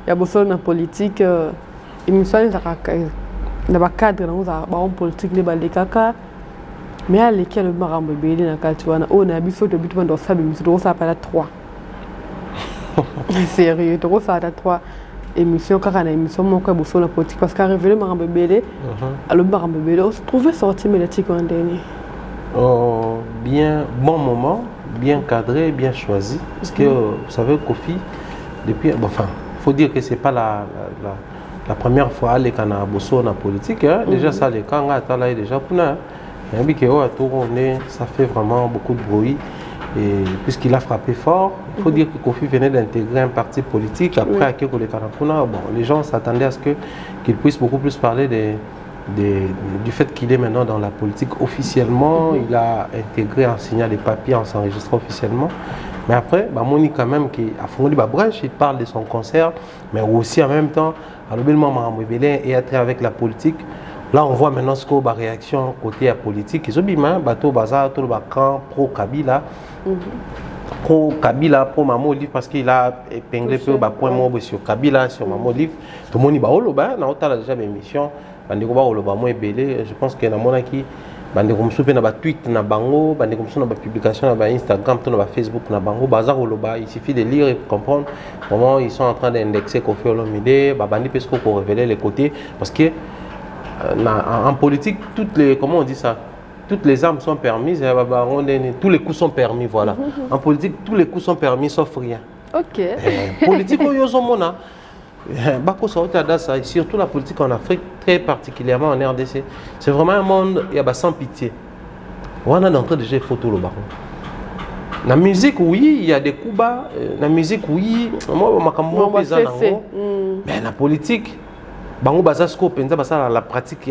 ya boso na politique émission na ba cadre na ba homme politique ne balekaka mais à lequel marambo beli na katuana on a biso de bitu ndo sabi miso ça pas 3 sérieux to ça à 3 émission car na émission mon ko boso na politique parce qu'à révéler marambo beli le marambo beli on se trouvait sorti médiatique en dernier. Oh, bien bon moment, bien cadré, bien choisi. Parce que vous savez, Koffi, depuis, enfin, il faut dire que ce n'est pas la première fois qu'il y a bosso en politique. Déjà, ça, les quand on a déjà Ça fait vraiment beaucoup de bruit. Et puisqu'il a frappé fort, il faut dire que Kofi venait d'intégrer un parti politique. Après, les gens s'attendaient à ce qu'il puisse beaucoup plus parler du fait qu'il est maintenant dans la politique officiellement. Il a intégré, en signant des papiers, en s'enregistrant officiellement. Mais après, Moni quand même, qui a fourni la brèche, il parle de son concert, mais aussi en même temps, à l'obélement et être avec la politique. Là, on voit maintenant ce qu'on a réaction côté politique. Ils ont dit, bateau bazar, tout le camp pro-Kabila. Pro-Kabila, pro-Mamo Olive, parce qu'il a épinglé peu point mot sur Kabila, sur Mamo Olive. Tout le monde dit, on a déjà une émission. Je pense qu'il y a un qui bande comme ça na ba tweet na bango bande comme ça na ba publication na ba Instagram na ba Facebook na bango bazar oloba, il suffit de lire et comprendre comment ils sont en train d'indexer Koffi Olomide ba bandi parce qu'on révéler les côtés parce que en politique toutes les comment on dit ça, toutes les armes sont permises, tous les coups sont permis, voilà. En politique tous les coups sont permis sauf rien. OK. Politique oyozomona surtout la politique en Afrique, très particulièrement en RDC, c'est vraiment un monde sans pitié. On a d'entrée déjà photo le baron. La musique, oui, il y a des coups bas. La musique, oui, mais la politique, la pratique,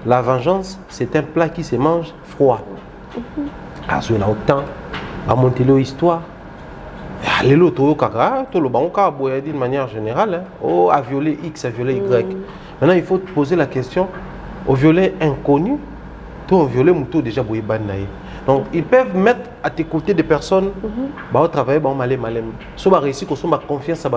la vengeance, c'est un plat qui se mange froid. Il y a autant à monter l'histoire. D'une manière générale, à violer X, à violer Y. Maintenant, il faut poser la question au violet inconnu, au violet mouton déjà boye banaye. Donc, ils peuvent mettre à tes côtés des personnes au travail, malem. Si tu as réussi, tu as confiance, tu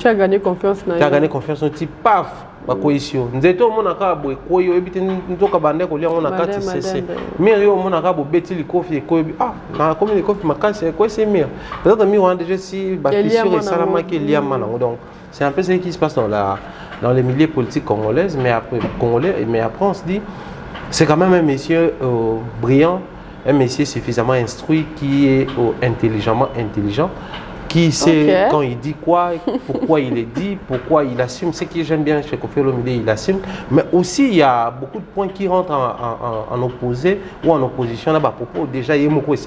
as gagné confiance. Tu as gagné confiance, tu paf. Cohésion. Nous étions mon acabo et quoi yo ebite ntoka bande ko lia on akati cc. Mais yo mon acabo beti li kofi ko na comme les kofi makasi quoi c'est mieux. Peut-être mi on déjà si ba fissure et salama qui lia mana. Donc c'est un peu ce qui se passe dans les milieux politiques congolaises mais après on se dit c'est quand même un monsieur brillant, un monsieur suffisamment instruit qui est intelligemment intelligent. Qui sait quand il dit quoi, pourquoi il est dit, pourquoi il assume. Ce que j'aime bien chez Koffi Olomide, il assume. Mais aussi, il y a beaucoup de points qui rentrent en opposé ou en opposition. Là, propos. Déjà, il y a beaucoup de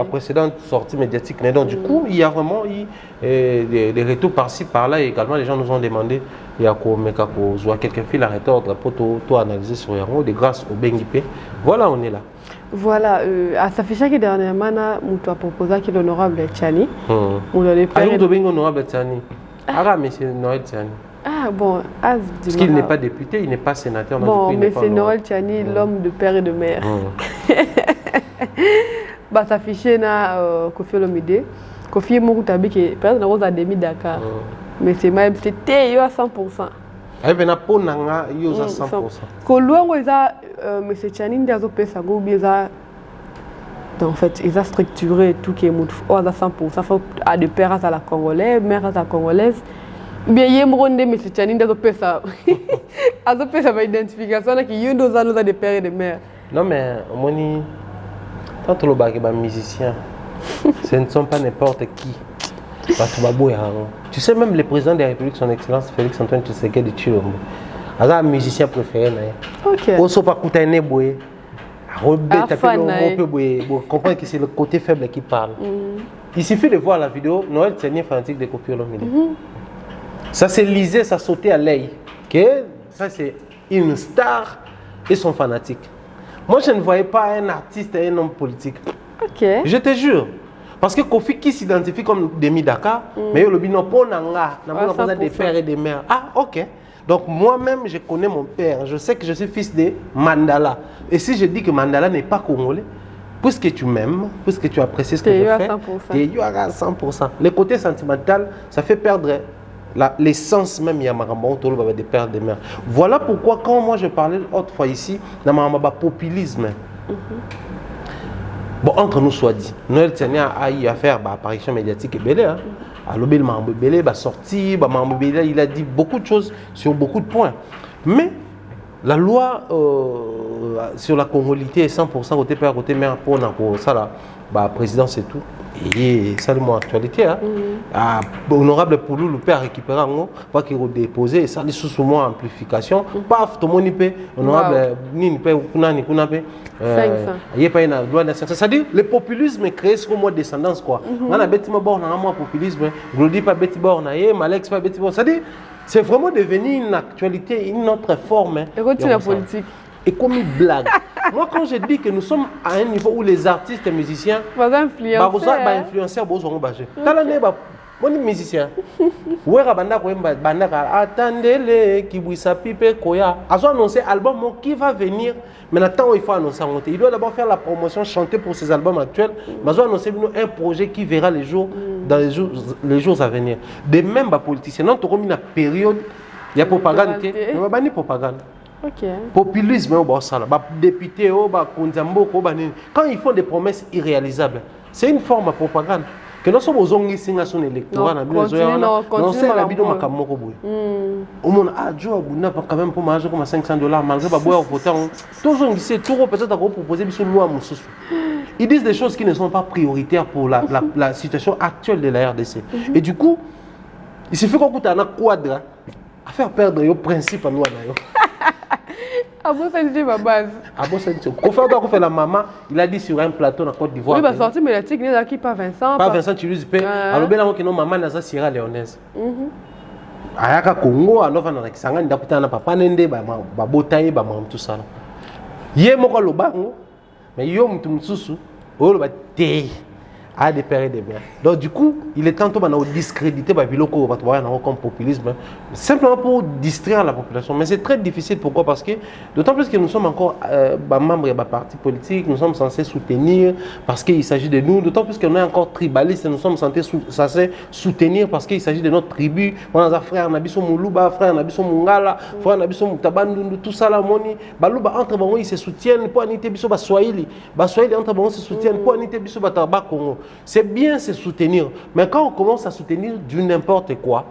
précédentes sorties médiatiques. Donc, du coup, il y a vraiment des retours par-ci, par-là. Et également, les gens nous ont demandé il y a quelqu'un qui arrête pour tout analyser sur Yaro, de grâce au Benguipé. Voilà, on est là. Voilà, à Safisha qui dernièrement, tu as proposé que l'honorable Tchani. Honorable Tchani. Ah, mais c'est Noël Tchani. Ah bon, parce qu'il n'est pas député, il n'est pas sénateur. Bon, mais c'est Noël Tchani, l'homme de père et de mère. Bah, Safisha na Koffi Olomide. Koffi Mourutabi qui est peut-être dans la demi Dakar. Mais c'est même c'était à 100%. Il y a pour nanga yo à 100%. Ko luango eza monsieur Tchani ndazo pesa go bieza. En fait, ils ont structuré tout qui est à 100%. Faut à de père à la congolaise, mère à la congolaise. Bien y mronde monsieur Tchani ndazo pesa. Azo pesa ba identification qui y deux ans de père et de mère. Non mais moni tant le bague ba musicien. Ce ne sont pas n'importe qui. Tu sais, même le président de la République, son Excellence Félix Antoine Tshisekedi Tshilombo, il un musicien préféré. Ok. On ne pas écouter boy. Comprendre que c'est le côté faible qui parle. Il suffit de voir la vidéo. Noël Tchani fanatique de Koffi Olomide. Ça se lisait, ça sautait à l'œil. Ça c'est une star et son fanatique. Moi, je ne voyais pas un artiste et un homme politique. Ok. Je te jure. Parce que Kofi qui s'identifie comme Demi Dakar, mais le bino pour Nanga, n'a des pères et des mères. Ah, ok. Donc moi-même, je connais mon père. Je sais que je suis fils de Mandala. Et si je dis que Mandala n'est pas congolais, puisque tu m'aimes, puisque tu apprécies ce que je fais, tu es à 100%. Le côté sentimental, ça fait perdre l'essence même. Il y a des pères et des mères. Voilà pourquoi quand moi je parlais autrefois ici, il y a populisme. Bon, entre nous soit dit, Noël Tchani a eu à faire apparition médiatique et belé. À l'obél Mambo Belé, sorti, il a dit beaucoup de choses sur beaucoup de points. Mais la loi sur la congolité est 100% côté père, côté mère pour ça, la présidence et tout. Et ça, c'est mon actualité. Hein. Honorable Poulou, le père récupéré en haut, pas qu'il redépose, ça, les sous moi amplification. Paf, tout le monde peut. Honorable, ni peut, ni kuna peut. Il n'y a pas une loi de 500. C'est-à-dire, le populisme est créé sur moi descendance, quoi. On a bêtiment borne, on a moi populisme. Glody pas bêtiment borne, Malex pas bêtiment borne. C'est-à-dire, c'est vraiment devenu une actualité, une autre forme. Et quand tu la politique. Et comme une blague. Moi, quand je dis que nous sommes à un niveau où les artistes et musiciens vont influencer, bon musicien. Ouais, attendez-le, qui bouissa pipe koya. Ils ont annoncé album qui va venir. Mais maintenant, il faut annoncer. Il doit d'abord faire la promotion, chanter pour ses albums actuels. Mais ils ont annoncé un projet qui verra les jours dans les jours à venir. De même, les politiciens, nous avons une période, il y a propagande, mais il n'y a pas de propagande. Okay. Populisme, député, quand ils font des promesses irréalisables, c'est une forme de propagande. Que nous sommes aux ongis à son électorat, nous sommes à bidon makamoko boy. Au monde a Joe Abuna quand même pour manger comme $500 malgré pas boire au votant. Tous on dit tout peut-être à proposer bisou loi mususu. Ils disent des choses qui ne sont pas prioritaires pour la situation actuelle de la RDC. Et du coup, il suffit qu'on coûte un quadre à faire perdre le principe à nous. Ah bon, ça dit ma base. Ah bon, ça dit. Quand fait la maman, il a dit sur un plateau en Côte d'Ivoire. Oui, bah sorti mais la tique n'est qui pas Vincent. Pas Vincent, tu lui dis alors ben là que non maman naza Sierra Leonaise. Ayaka Congo alors va na kisanga ndakuta na papa nende ba botaye ba mam tout ça. Yé moko lo bango. Mais yo mtu msusu, o lo ba te. À des périodes de bien. Donc du coup, il est temps de discréditer comme populisme, simplement pour distraire la population. Mais c'est très difficile, pourquoi? Parce que d'autant plus que nous sommes encore membres de partis politiques, nous sommes censés soutenir parce qu'il s'agit de nous, d'autant plus que nous sommes encore tribalistes, nous sommes censés soutenir parce qu'il s'agit de notre tribu. On a frère Nabiso Moulouba, frère Nabiso Mungala, frère Nabiso Moutabandou, tout ça là, moni, Balouba entre bon ils se soutiennent pour aniter Biso Baswahili, Baswahili entre bon se soutiennent pour aniter Biso Bataba Congo. C'est bien se soutenir, mais quand on commence à soutenir du n'importe quoi,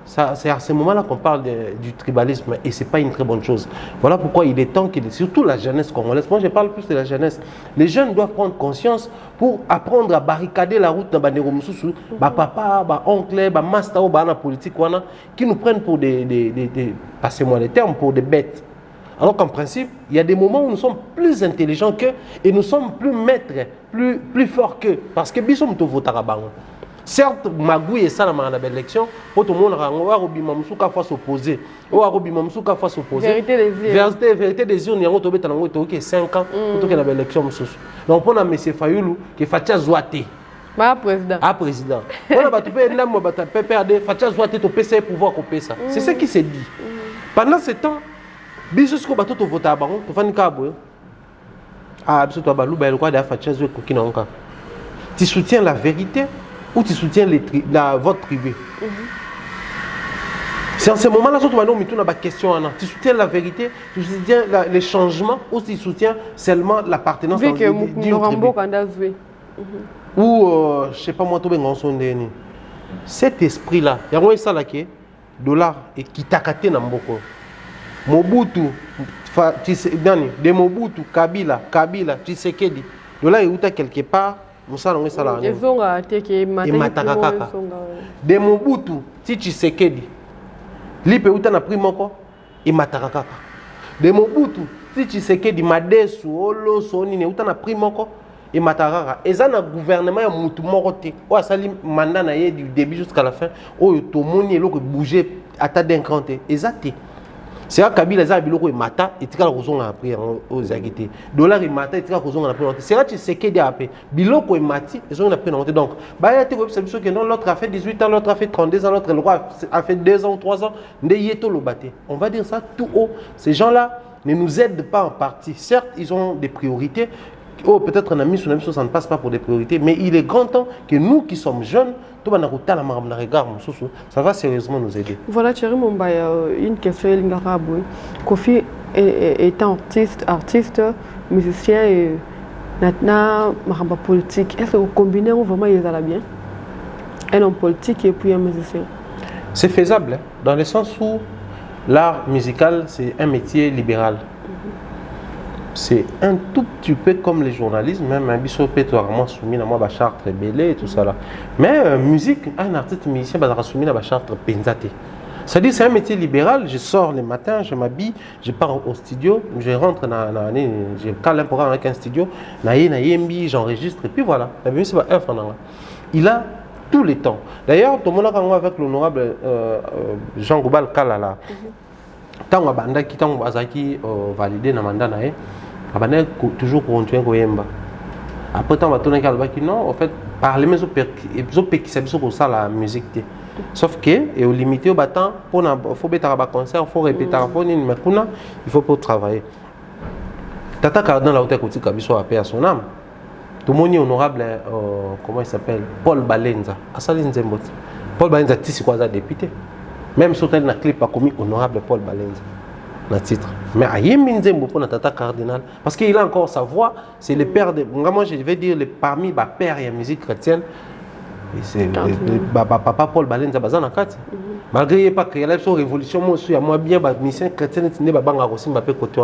c'est à ce moment-là qu'on parle du tribalisme et ce n'est pas une très bonne chose. Voilà pourquoi il est temps surtout la jeunesse congolaise, moi je parle plus de la jeunesse, les jeunes doivent prendre conscience pour apprendre à barricader la route dans Bandero Moussoussou, papa, oncle, master, la politique, qui nous prennent pour passez-moi les termes, pour des bêtes. Alors qu'en principe, il y a des moments où nous sommes plus intelligents qu'eux et nous sommes plus maîtres, plus forts qu'eux. Parce que nous sommes tous votés. Certes, Magui et ça, dans l'élection, tout le monde a dit face opposée. Face opposée. Vérité des yeux, nous avons 5 ans pour l'élection. Donc, on a M. Fayoulou qui est Fatia Zouate. Président. Président. On a PPRD, Fatia Zouate, tu peux pouvoir couper ça. C'est ce qui s'est dit. Pendant ce temps, biso siko bato to vota bango to fani kabo biso to balu ba lokwa da facha zo ko kinonka. Tu soutiens la vérité ou tu soutiens votre privé? C'est en ce moment-là que tu vas nous mettre question. Tu soutiens la vérité, tu soutiens les changements ou tu soutiens seulement l'appartenance à une tribu? Ou je ne sais pas moi, cet esprit-là, il y a un ça là qui est dollar et qui t'a caté dans Mboko. Mobutu, de Mobutu, Kabila, Tshisekedi. Dollar est où quelque part. De Mobutu, Tshisekedi. Lipe uta na primoko, imatakaka. De Mobutu, Tshisekedi, Madesu, Olo, Soni, ne uta na primoko, imatakaka. Eza na gouvernement ya mutu morote. O asali mandat na ye du début jusqu'à la fin. O to moni eloko bouger ata d'un cranté. Ezate. C'est à Kabila za biloko mata etika kozonga après aux agité. Dollar mata etika kozonga après. C'est là tu sais que dia après biloko mati ezonga après non. Donc ba ya te ko biso que non l'autre a fait 18 ans, l'autre a fait 32 ans, l'autre le roi a fait 2 ans ou 3 ans, nde yeto lo baté. On va dire ça tout haut. Ces gens-là ne nous aident pas en partie. Certes, ils ont des priorités. Oh, peut-être un ami, ça ne passe pas pour des priorités, mais il est grand temps que nous qui sommes jeunes, ça va sérieusement nous aider. Voilà, Thierry Mumbaya, une question. Kofi étant artiste, musicien et maintenant politique, est-ce que vous combinez vraiment les bien? Un homme politique et puis un musicien? C'est faisable, dans le sens où l'art musical, c'est un métier libéral. c'est un tout petit peu comme les journalistes, même un biso peut rarement soumis à moi, charte belé et tout ça là. Mais musique, un artiste musicien va soumis à ma charte penzate. C'est-à-dire c'est un métier libéral, je sors le matin, je m'habille, je pars au studio, je rentre je cale un programme avec un studio, j'enregistre et puis voilà. La musique c'est pas un franc. Il a tous les temps. D'ailleurs, tout le monde a avec l'honorable Jean Goubal Kalala. Tant que banda qui tant bazaki validé na mandat na abandé toujours continuer koyemba. Après tant batona kalbaki non en fait parler mais zo peki sabiso ko ça la musique té. Sauf que et au limité au battant pour na faut betara ba concert faut répéter faut ni mais kuna il faut pour travailler. Tata Cardin la hauteur côté kabiso a paix à son âme. Tout le monde est honorable comment il s'appelle Paul Balenza. Asali Nzembo. Paul Balenza tisi quoi ça député. Même si on a un clip commis honorable Paul Balenza, le titre. Mais à Yéminzembo pour Tata Cardinal, parce qu'il a encore sa voix, c'est le père de. Moi, je vais dire parmi les pères et la musique chrétienne, c'est papa Paul Balenza Bazana Kati. Malgré pas que la révolution, moi aussi, moi bien, mission chrétienne, n'est pas banga aussi, m'a côté.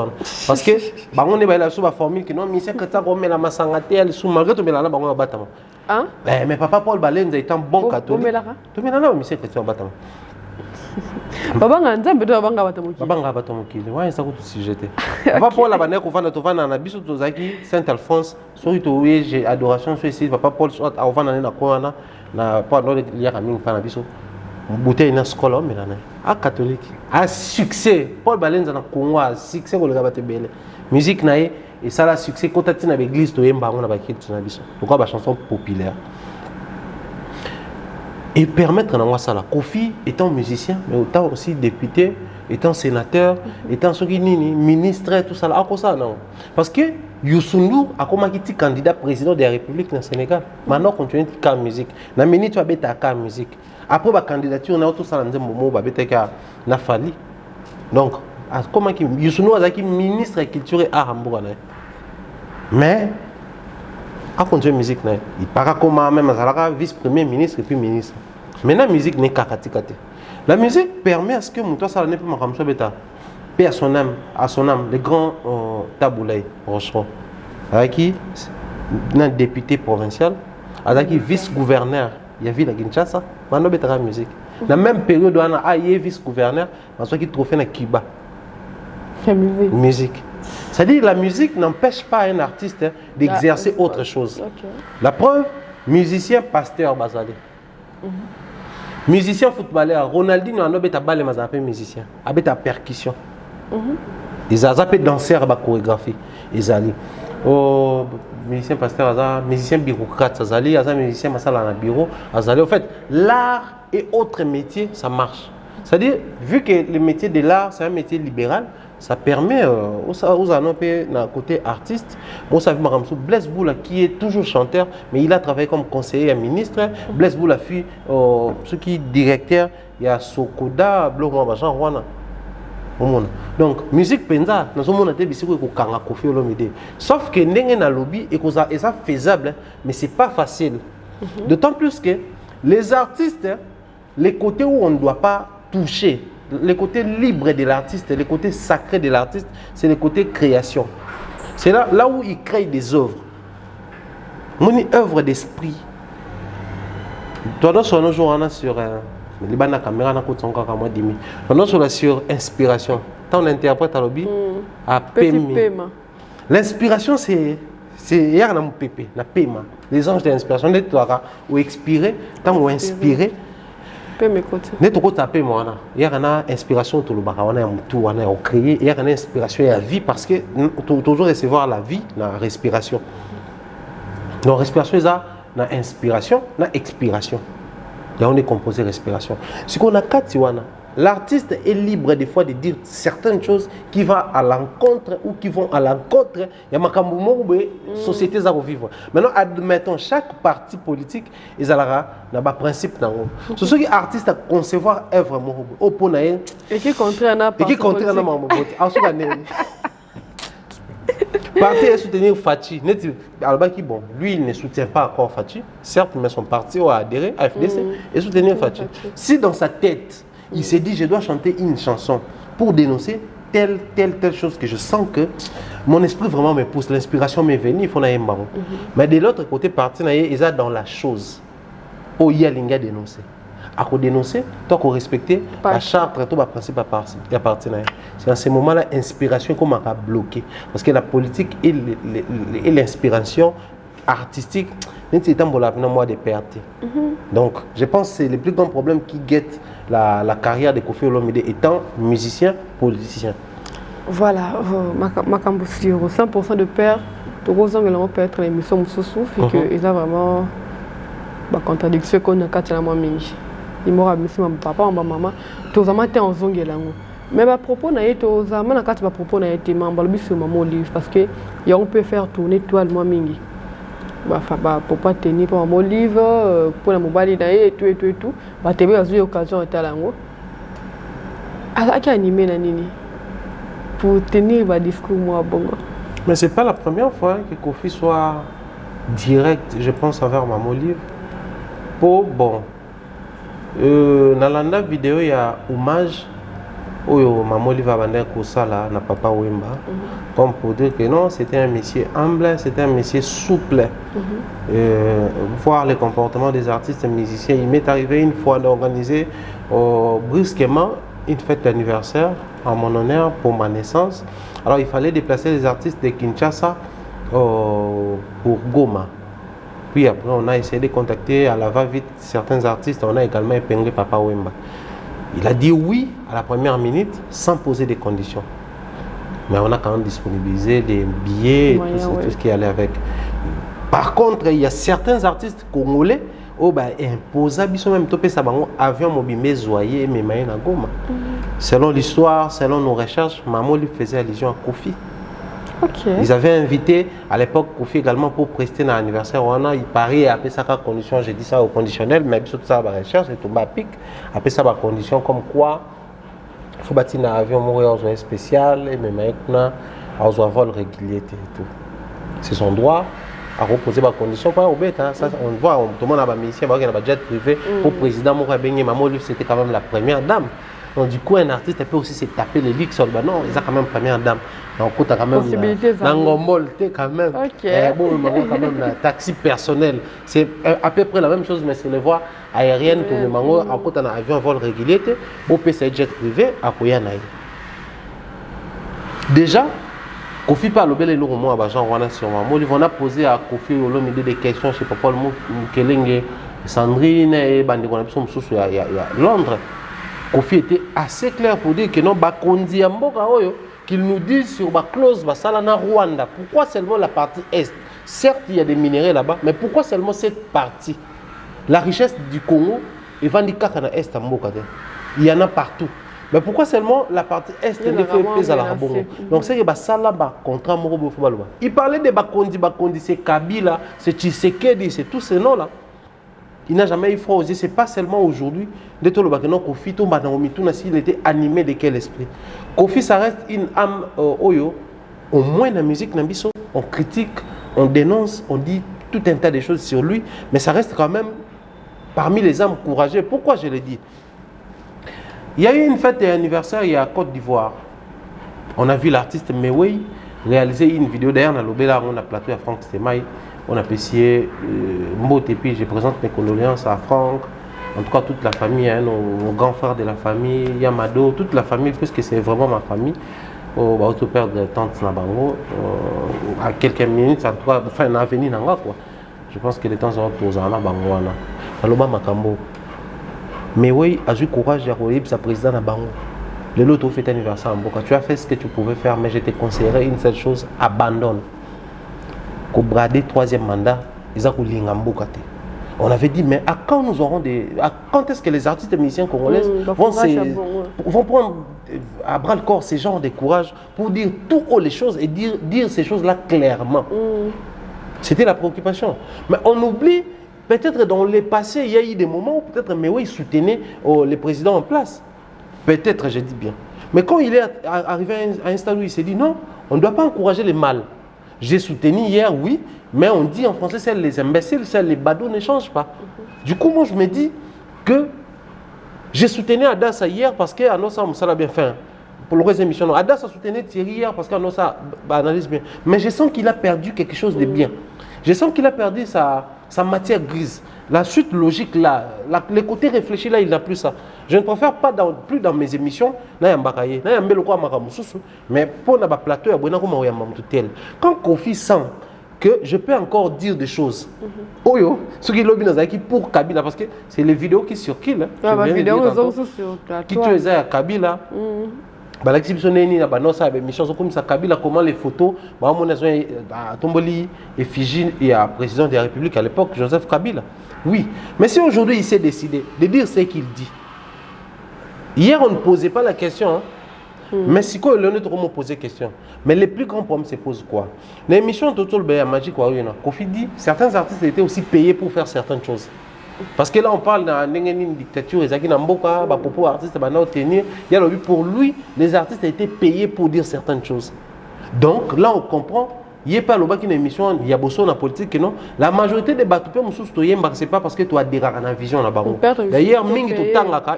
Parce que, on est là sous la formule que non, mission chrétienne, on met la massangate, elle sous malgré tout, mais là, on va battre. Mais papa Paul Balenza est un bon catholique. Tu mets là, mission chrétienne, battre. Babanga nzambe to babanga batamukili. Babanga batamukili. Ouais, ça coûte si j'étais. Papa Paul la bande ko fana to fana na biso to zaki Saint Alphonse, so to oui, j'ai adoration so ici papa Paul soit au fana na ko na pas dans il y a mingi fana biso. Bouteille na skolo mais na. A catholique. A succès. Paul Balenza na Congo a succès ko le gabate bele. Musique na et ça la succès quand tu na l'église to yemba on na ba kitu na biso. Pourquoi ba chanson populaire? Et permettre à ça la Kofi étant musicien mais autant aussi député étant sénateur étant ministre tout ça là à quoi ça non parce que Youssou Ndour a comme été candidat président de la République dans le Sénégal maintenant continue de musique na minute va beta ka musique après la candidature on a tout ça dans moment va beta ka na fali donc comment qui Youssou Ndour a été ministre de la culture et art Hambourg mais à continuer musique il paraît comme même vice-premier ministre et puis ministre. Maintenant la musique n'est qu'à katikate. La musique permet à ce que Moutoua Salané peut m'aramso beta paix à son âme le grand Taboulaye Rocheron avec qui un député provincial avec qui vice-gouverneur il y a vu la Kinshasa maintenant beta la musique. La même période où on a vice-gouverneur parce qu'il trouvait na Kiba. Musique. C'est-à-dire la musique n'empêche pas un artiste d'exercer autre chose. Okay. La preuve, musicien, pasteur, Bazali. Musicien, footballeur, Ronaldinho, il a balle, mais il musicien. Il a percussion. Il a zappé danseur, il a chorégraphie. Oh, musicien, pasteur, musicien, bureaucrate, il a musicien, il bureau. En fait, l'art et autres métiers, ça marche. C'est-à-dire, vu que le métier de l'art, c'est un métier libéral, ça permet aux anopés d'un côté artiste. Bon, ça veut dire Blaise Boula qui est toujours chanteur, mais il a travaillé comme conseiller et ministre. Blaise Boula fut ce qui est directeur, il y a Sokoda, Bloma Bajan Rwana. Donc, musique penza, nous sommes en train de sauf que nous avons un lobby et ça faisable, mais ce n'est pas facile. D'autant plus que les artistes, les côtés où on ne doit pas toucher, le côté libre de l'artiste, le côté sacré de l'artiste, c'est le côté création. C'est là où il crée des œuvres. Mon œuvre d'esprit. Toi, sur nos jours, on a sur les bandes caméra, on a coûté encore moi 10 000. On a sur inspiration. Tant on interprète à l'objet, à paiement. L'inspiration, c'est hier dans mon pépé, na paiement. Les anges de l'inspiration, on est ou expirer, tant ou inspirer. Net au côté de moi, il y a une inspiration tout le bar, on a tout, on a créé, il y a une inspiration et la vie parce que toujours recevoir la vie, la respiration. Donc respiration, il y a une inspiration, une expiration. Et on est composé respiration. Ce qu'on a quatre, l'artiste est libre des fois de dire certaines choses qui vont à l'encontre ou qui vont à l'encontre. Il y a des sociétés à vivre. Maintenant, admettons, chaque parti politique, ils ont un principe. C'est ce qui est artiste à concevoir œuvre. Et qui contraint à parti Parti est soutenir Fachi. Bon, lui, il ne soutient pas encore Fachi. Certes, mais son parti a adhéré à FDC et soutenir Fachi. Si dans sa tête, il s'est dit, je dois chanter une chanson pour dénoncer telle chose que je sens que mon esprit vraiment me pousse, l'inspiration m'est venue, il faut aller m'en. Mais de l'autre côté, parti, ils sont dans la chose. Oh, il y a l'inga dénoncer. À quoi dénoncer, toi qu'on respecter la charte, tout le principe à partir. C'est dans ces moments-là, l'inspiration qu'on m'a bloqué. Parce que la politique et l'inspiration artistique, c'est un moi de perte. Donc, je pense que c'est le plus grand problème qui guette la carrière de Koffi Olomide étant musicien, politicien. Voilà, Makambo Siro, 100% de père, tout le monde peut être l'émission Moussoussou, et que ils ont vraiment la contradiction qu'on a quand il y a moins mingi. Il m'a dit mon papa, ma maman, tous les matins en zongue là. Mais à propos na été aux amants, na quand propos na été membre le sur maman livre parce que y on peut faire tourner toile moins mingi. Pour pas tenir pour mon livre, pour la mobile et tout, bah tu as eu l'occasion de faire l'ango. Alors qui animé na nini pour tenir le discours moi bongo. Mais c'est pas la première fois que Koffi soit direct, je pense, envers Maman Livre. Pour bon, dans la vidéo il y a hommage où Maman Livre a vendu ça là, na Papa Wemba, comme pour dire que non, c'était un monsieur humble, c'était un monsieur souple. Voir les comportements des artistes et musiciens, il m'est arrivé une fois d'organiser brusquement une fête d'anniversaire en mon honneur pour ma naissance. Alors il fallait déplacer les artistes de Kinshasa pour Goma. Puis après on a essayé de contacter à la va-vite certains artistes, on a également épinglé Papa Wemba. Il a dit oui à la première minute sans poser des conditions. Mais on a quand même disponibilisé des billets et tout ce qui allait avec. Par contre, il y a certains artistes congolais qui imposaient même avion mobile zoyer mais na Goma. Selon l'histoire, selon nos recherches, Maman lui faisait allusion à Koffi. Ils avaient invité à l'époque Koffi également pour prester dans l'anniversaire. Il paraît après ça condition, j'ai dit ça au conditionnel, mais tout ça la recherche et tout bas pic. Après ça condition comme quoi il faut bâtir un avion mourir en spécial et même maintenant en vol régulier et tout. C'est son droit à reposer ma condition pas au bête. Ça on voit tout le monde a un ministère, il y a un jet privé pour président Maman Livre, c'était quand même la première dame. Donc du coup un artiste peut aussi se taper les ligues sur le bas. Non, ils ont quand même première dame. Donc tu as quand même l'angomol quand même. Bon, quand même la taxi personnel. C'est à peu près la même chose mais c'est les voies aériennes pour le mango en côté un avion vol régulier pour payer jet privé à Koyanaï. Déjà Koffi pas le bel lourd moi Jean Rwanda sur Maman Livre. On a posé à Koffi Olomide des questions chez Papa Mukelenge, Sandrine et Bandiko na biso mususu ya Londres. Koffi était assez clair pour dire que non bakondi amboka oyo qu'ils nous disent sur la clause Basalana Rwanda. Pourquoi seulement la partie Est? Certes, il y a des minéraux là-bas, mais pourquoi seulement cette partie? La richesse du Congo, il va dire qu'à Est il y en a partout. Mais pourquoi seulement la partie Est est fait à la Rabongo? Donc c'est que Basala contrat Morobo Fubaloba. Il parlait de Bakondi, c'est Kabila, c'est Tshisekedi, c'est tous ces noms-là. Il n'a jamais eu froid aux yeux, c'est pas seulement aujourd'hui. Dès que Koffi, il était animé de quel esprit? Koffi, ça reste une âme oyo. Au moins dans la musique, on critique, on dénonce, on dit tout un tas de choses sur lui, mais ça reste quand même parmi les âmes courageuses. Pourquoi je le dis? Il y a eu une fête d'anniversaire il y a Côte d'Ivoire. On a vu l'artiste Mewey réaliser une vidéo d'ailleurs dans l'Obéla, on a plateau à Franck Stemaï. On a apprécié Mbot et puis je présente mes condoléances à Franck, en tout cas toute la famille, nos grands frères de la famille, Yamado, toute la famille, puisque c'est vraiment ma famille. Au père de tante Nabango, à quelques minutes, en tout cas, enfin, on a venu quoi. Je pense que les temps sont tous en Nabango. Aloba Makambo. Mais oui, a eu courage de revoir sa président Nabango. Le lot fait anniversaire en Boka. Tu as fait ce que tu pouvais faire, mais je te conseillerais une seule chose, abandonne. Qu'au brader troisième mandat, ils ont on avait dit, mais à quand nous aurons quand est-ce que les artistes et musiciens congolais vont prendre à bras le corps ces genres de courage pour dire toutes les choses et dire ces choses-là clairement. C'était la préoccupation. Mais on oublie, peut-être dans le passé, il y a eu des moments où peut-être Mewey soutenait les présidents en place. Peut-être, je dis bien. Mais quand il est arrivé à un stade où il s'est dit, non, on ne doit pas encourager les mal. J'ai soutenu hier, oui, mais on dit en français, c'est les imbéciles, c'est les badauds ne changent pas. Du coup, moi, je me dis que j'ai soutenu Adassa hier parce qu'à nos ça l'a bien fait. pour le reste de l'émission. Ada, ça soutenait Thierry hier parce qu'on a ça analyse bien. Mais je sens qu'il a perdu quelque chose de bien. Je sens qu'il a perdu sa matière grise. La suite logique, là, les côtés réfléchis, là, il n'a plus ça. Je ne préfère pas plus dans mes émissions, mais pour le plateau, quand Kofi sent que je peux encore dire des choses. Oyo, ce qui est pour Kabila, parce que c'est les vidéos qui circulent. Les vidéos qui tu es à Kabila. L'exhibition Kabila, comment les photos, Tomboli, effigie et à président de la République à l'époque, Joseph Kabila. Oui, mais si aujourd'hui il s'est décidé de dire ce qu'il dit, hier on ne posait pas la question, hein? Mais si quoi, on a posé la question. Mais les plus grands problèmes se posent quoi? L'émission Total Béa Magic, Kofi dit, certains artistes étaient aussi payés pour faire certaines choses. Parce que là on parle d'une dictature, pour lui, les artistes étaient payés pour dire certaines choses. Donc là on comprend. Il n'y a pas une émission, il y a beaucoup de politique, non? La majorité des bateaux, ce n'est pas parce que tu as des rares dans vision. D'ailleurs,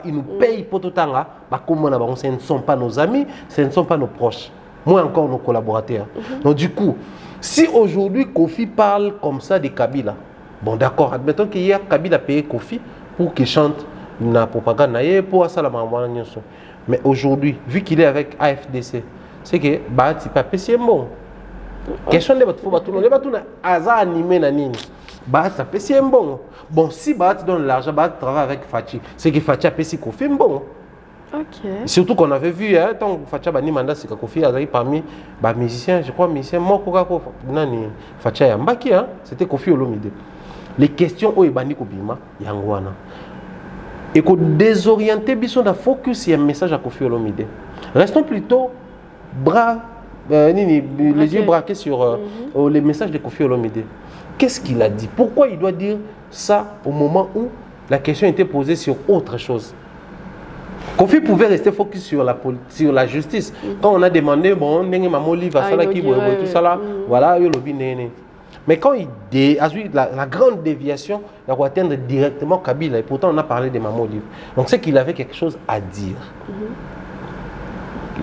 ils nous payent pour tout le temps. Ce ne sont pas nos amis, ce ne sont pas nos proches. Moi encore nos collaborateurs. Donc du coup, si aujourd'hui Kofi parle comme ça de Kabila, bon d'accord, admettons qu'hier Kabila a payé Kofi pour qu'il chante la propagande, pour ça la mais aujourd'hui, vu qu'il est avec AFDC, c'est que Bahati Papé c'est bon. Question de votre animé c'est bon. Bon, si Bahati donne l'argent, Bahati travaille avec Fachi. C'est que Fachi a payé Kofi bon. Ok. Surtout qu'on avait vu, hein, tant que Fachi a bani mandat, c'est que Kofi a parmi les musiciens, je crois, musiciens, moi, Fachi a mbaki, c'était Kofi Olomide. Les questions où Ebani Kobima, Yangwana. Et qu'on désorienter, bisson da focus, il y a un message à Kofi Olomide. Restons plutôt bras. Les yeux braqués sur les messages de Kofi Olomide. Qu'est-ce qu'il a dit? Pourquoi il doit dire ça au moment où la question était posée sur autre chose? Kofi pouvait rester focus sur la justice. Quand on a demandé, bon, tout ça là, voilà, mais quand il a eu la grande déviation, il va atteindre directement Kabila. Et pourtant, on a parlé de Maman Olive. Donc, c'est qu'il avait quelque chose à dire.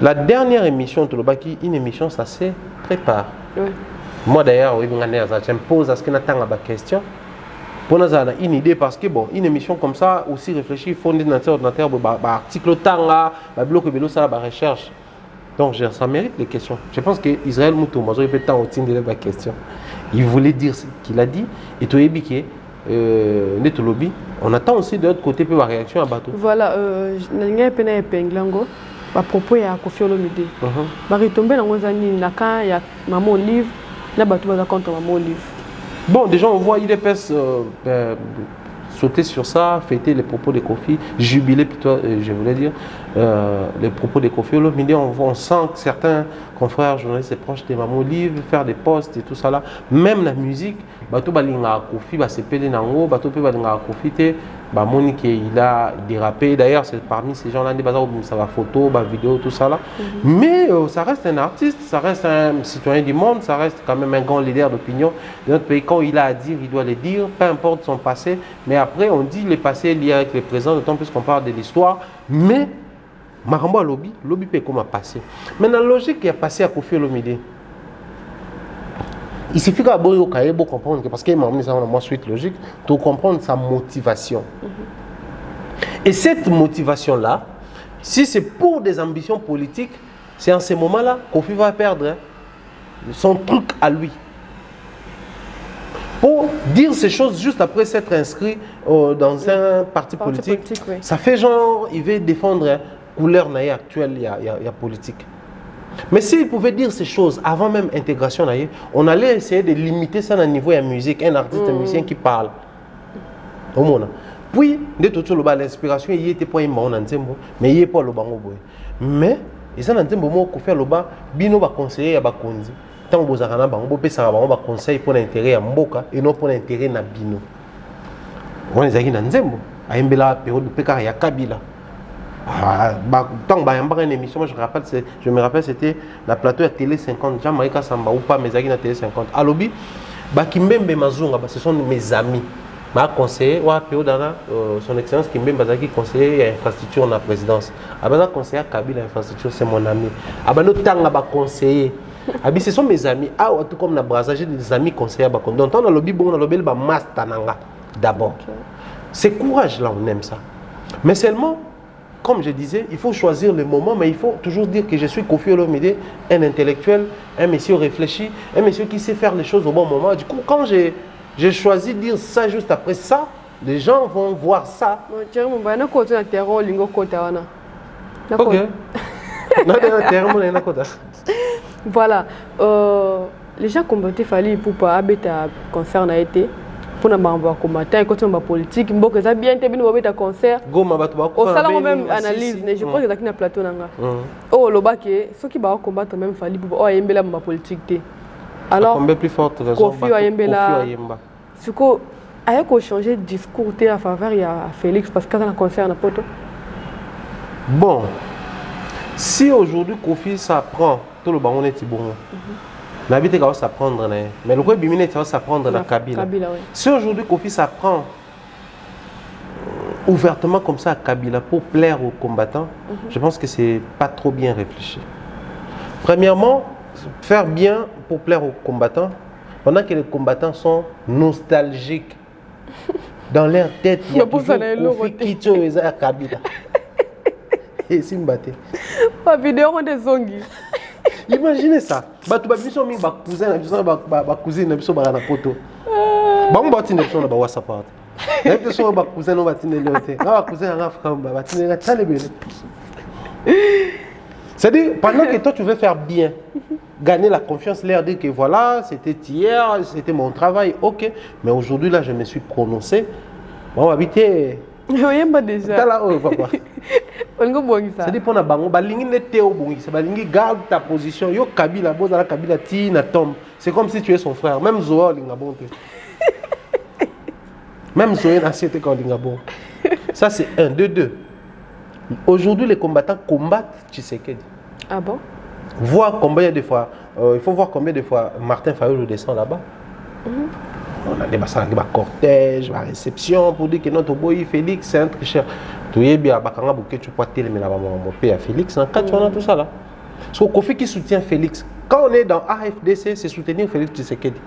La dernière émission de Lobaki, une émission, ça se prépare. Oui. Moi d'ailleurs, je me pose à ce qu'on attend la question. Pour nous avoir une idée, parce que bon, une émission comme ça, aussi réfléchie, fondée dans l'ordinateur, article temps, bloc et ça, recherche. Donc ça mérite les questions. Je pense qu'Israël Moutou, moi, j'ai peut temps au de la question. Il voulait dire ce qu'il a dit, et tout est biqué. On attend aussi de l'autre côté pour la réaction à bateau. Voilà, je à propos de Kofi Olomide. Retomber dans les années, il y a Maman Olive, il y a contre Maman Olive. Bon, déjà on voit IDPS sauter sur ça, fêter les propos de Kofi, jubiler plutôt, je voulais dire, les propos de Kofi Olomide. On sent que certains confrères journalistes proches de Maman Olive faire des posts et tout ça là. Même la musique, bateau balinga Kofi va se péler nango, bateau peut balinga Kofi te. Monique il a dérapé, d'ailleurs c'est parmi ces gens là des bazar où ça va photo, vidéo, tout ça là. Mais ça reste un artiste, ça reste un citoyen du monde, ça reste quand même un grand leader d'opinion de notre pays. Quand il a à dire, il doit le dire, peu importe son passé. Mais après on dit le passé lié avec le présent, d'autant plus qu'on parle de l'histoire. Mais Marambo lobby peut comment passer. Mais dans la logique qui a passé à Kofi Olomide, il suffit qu'à comprendre, parce qu'il m'a amené ça dans suite logique, pour comprendre sa motivation. Et cette motivation-là, si c'est pour des ambitions politiques, c'est en ce moment-là Kofi va perdre son truc à lui. Pour dire ces choses juste après s'être inscrit dans un parti politique, oui. Ça fait genre, il veut défendre couleur actuelle, il y a politique. Mais s'il pouvait dire ces choses avant même intégration, on allait essayer de limiter ça dans le niveau de la musique, un artiste musicien qui parle. Puis, l'inspiration, il était pas un mais il n'est pas le bango. Mais, il y a un conseil à Bakonzi. Tant que vous avez un conseil pour l'intérêt à Mboka et non pour l'intérêt à Bino. On est allé dans la période de Pékar et Kabila. Tant que une émission, je me rappelle, c'était la plateau à Télé 50, Jean-Marie Kassamba ou pas, mes amis à Télé 50. À l'obby, Bakimbembe Mazunga, ce sont mes amis. m'a conseillé son excellence Kimbe Bazaki conseiller à infrastructure en la présidence. Abaza conseiller à Kabila infrastructure, c'est mon ami. Abano tanga ba conseiller. Abi ce sont mes amis. Ah tout comme na Brazza, j'ai des amis conseillers ba kon. Donc dans le lobby bon, dans le lobby ba master nanga d'abord. C'est courage là, on aime ça. Mais seulement comme je disais, il faut choisir le moment, mais il faut toujours dire que je suis Kofi Olomide, un intellectuel, un monsieur réfléchi, un monsieur qui sait faire les choses au bon moment. Du coup, quand j'ai choisi de dire ça juste après ça, les gens vont voir ça. Ok. Voilà. Les gens combattent Fali pour pas habiter concert n'a été. Pour n'avoir combattant et quand on va politique, bon que ça bien été bien au concert. Au salon même analyse, je crois que c'est un plateau nanga. Oh le bac ceux qui va combattre même Fali pour oh yembela ma politique té. Alors combien plus forte raison Kofi yembela. Ce qu'on a qu'on changer de discours té à faveur il y a Félix parce que dans le concert n'a pas tout. Bon. Si aujourd'hui Kofi s'apprend tout le ballon est bon. N'habite qu'à s'apprendre, mais le quoi bimine c'est à s'apprendre dans Kabila. Si aujourd'hui Kofi s'apprend ouvertement comme ça à Kabila pour plaire aux combattants, je pense que c'est pas trop bien réfléchi. Premièrement, faire bien pour plaire aux combattants, pendant que les combattants sont nostalgiques dans leur tête, il y a toujours Kofi qui tue à Kabila. Et si m'battait. Pas vidéo on des zongis. Imaginez ça. Batu ba biso mi ba cousin ba cousine na biso ba na poto. Ba mo batine biso na ba WhatsApp. Na biso ba cousin no batine leote. Na ba cousin na frère ba batine na tale bele. C'est-à-dire pendant que toi tu veux faire bien, gagner la confiance, leur dire que voilà, c'était hier, c'était mon travail, OK, mais aujourd'hui là je me suis prononcé. Bon habiter Oyemba déjà. Tala o papa. C'est-à-dire pour na bango balingi nete o bongi, c'est balingi garde ta position. Yo Kabila boza la Kabila ti na tombe. C'est comme si tu es son frère, même Zoa linga bon. Même Zoé na c'était quand linga bon. Ça c'est 1 2 2. Aujourd'hui les combattants combattent Tshisekedi. Ah bon? Voir combien de fois il faut voir combien de fois Martin Fayulu descend là-bas. On a des cortèges, des réceptions pour dire que notre boy Félix c'est un tricheur. Tu es bien, tu peux télé à Félix, quand tu as tout ça là. Parce que Kofi qui soutient Félix, quand on est dans AFDC, c'est soutenir Félix Tshisekedi.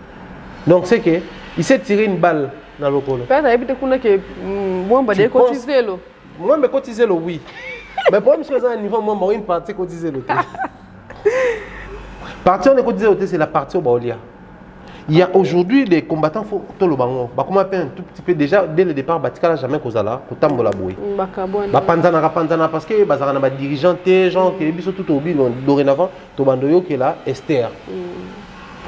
Donc c'est que il s'est tiré une balle dans le col. Moi, je cotiser le oui. Mais pour moi, c'est un niveau, moi, une partie cotiser le thé. Partie on est cotiser le thé, c'est la partie au Baolia. Il y a aujourd'hui des combattants faut tout le bango. Bah comment un tout petit peu déjà dès le départ Batika n'a jamais causé là pour tambola boui. Bah panzana parce que bazarana ba dirigeant gens qui biso tout au bi dorénavant to bandoyo qui est là Esther.